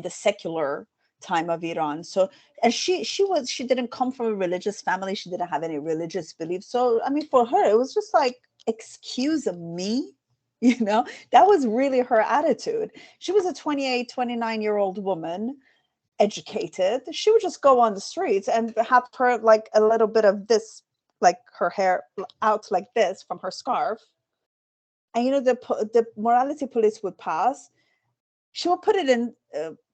the secular time of Iran. So, and she didn't come from a religious family. She didn't have any religious beliefs. So, I mean, for her, it was just like, excuse me, that was really her attitude. She was a 28, 29-year-old woman, educated. She would just go on the streets and have her like a little bit of this, like her hair out like this from her scarf. And, the morality police would pass. She would put it in,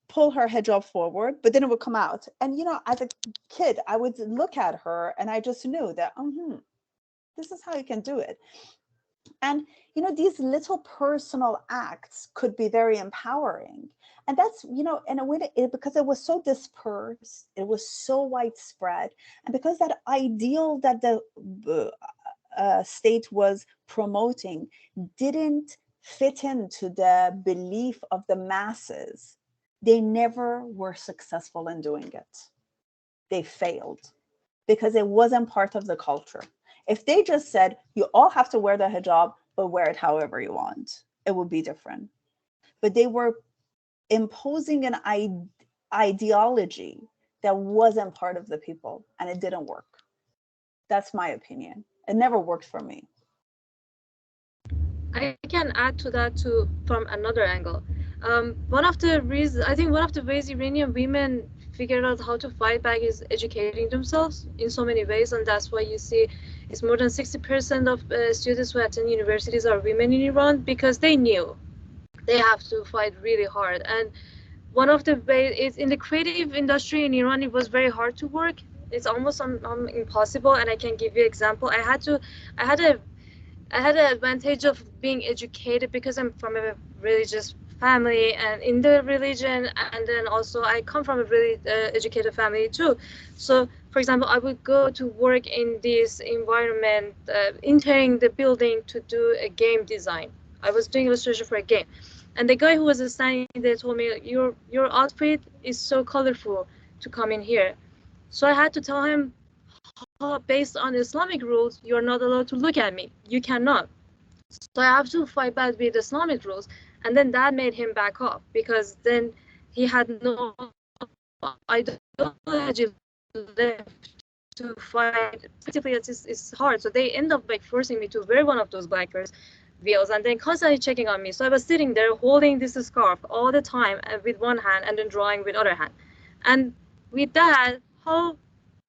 pull her hijab forward, but then it would come out. And, as a kid, I would look at her and I just knew that, this is how you can do it. And, these little personal acts could be very empowering. And that's, in a way, because it was so dispersed, it was so widespread. And because that ideal that the state was promoting didn't fit into the belief of the masses, they never were successful in doing it. they failed because it wasn't part of the culture. If they just said, you all have to wear the hijab, but wear it however you want, it would be different. But they were imposing an ideology that wasn't part of the people, and it didn't work. That's my opinion. It never worked for me. I can add to that too from another angle. One of the reasons, I think one of the ways Iranian women figured out how to fight back is educating themselves in so many ways, and that's why you see it's more than 60% of students who attend universities are women in Iran, because they knew they have to fight really hard. And one of the ways is in the creative industry in Iran, it was very hard to work. It's almost impossible. And I can give you an example. I had the advantage of being educated because I'm from a religious family and in the religion, and then also I come from a really educated family too. So for example, I would go to work in this environment, entering the building to do a game design. I was doing illustration for a game, and the guy who was standing there told me, your outfit is so colorful to come in here. So I had to tell him, based on Islamic rules, you're not allowed to look at me. You cannot. So I have to fight back with Islamic rules. And then that made him back off, because then he had no ideology left to fight. Basically, it's hard. So they end up like forcing me to wear one of those black veils and then constantly checking on me. So I was sitting there holding this scarf all the time with one hand and then drawing with other hand. And with that, how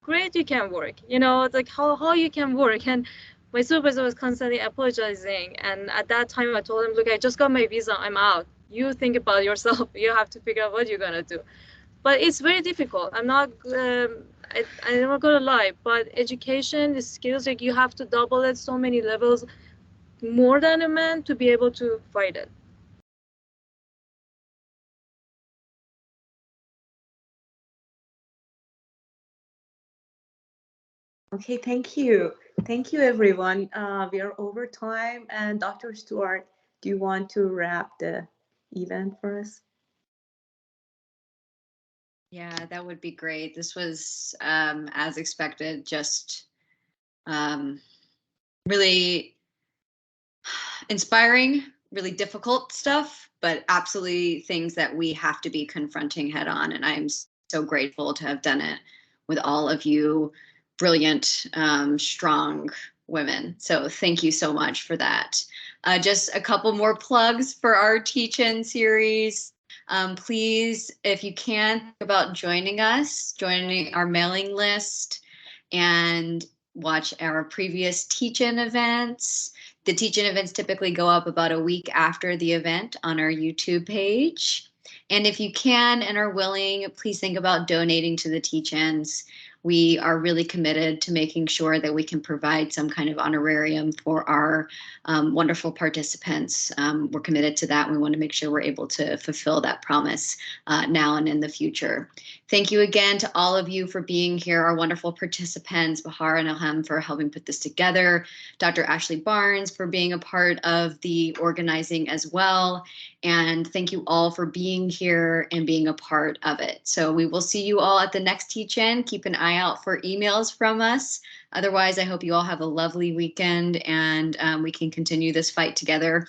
great you can work, you know, like how you can work. And my supervisor was constantly apologizing, and at that time I told him, look, I just got my visa, I'm out, you think about yourself, you have to figure out what you're gonna do. But it's very difficult. I'm not I'm not gonna lie, but education, the skills, like you have to double it so many levels more than a man to be able to fight it. Okay, thank you. Thank you, everyone. We are over time. And Dr. Stewart, do you want to wrap the event for us? Yeah, that would be great. This was, as expected, just really inspiring, really difficult stuff, but absolutely things that we have to be confronting head on. And I'm so grateful to have done it with all of you brilliant, strong women. So thank you so much for that. Just a couple more plugs for our Teach-In series. Please, if you can, think about joining us, joining our mailing list, and watch our previous Teach-In events. The Teach-In events typically go up about a week after the event on our YouTube page. And if you can and are willing, please think about donating to the Teach-Ins. We are really committed to making sure that we can provide some kind of honorarium for our wonderful participants. We're committed to that. We want to make sure we're able to fulfill that promise now and in the future. Thank you again to all of you for being here, our wonderful participants, Bahar and Ilham for helping put this together, Dr. Ashley Barnes for being a part of the organizing as well. And thank you all for being here and being a part of it. So we will see you all at the next Teach-In. Keep an eye out for emails from us. Otherwise, I hope you all have a lovely weekend and we can continue this fight together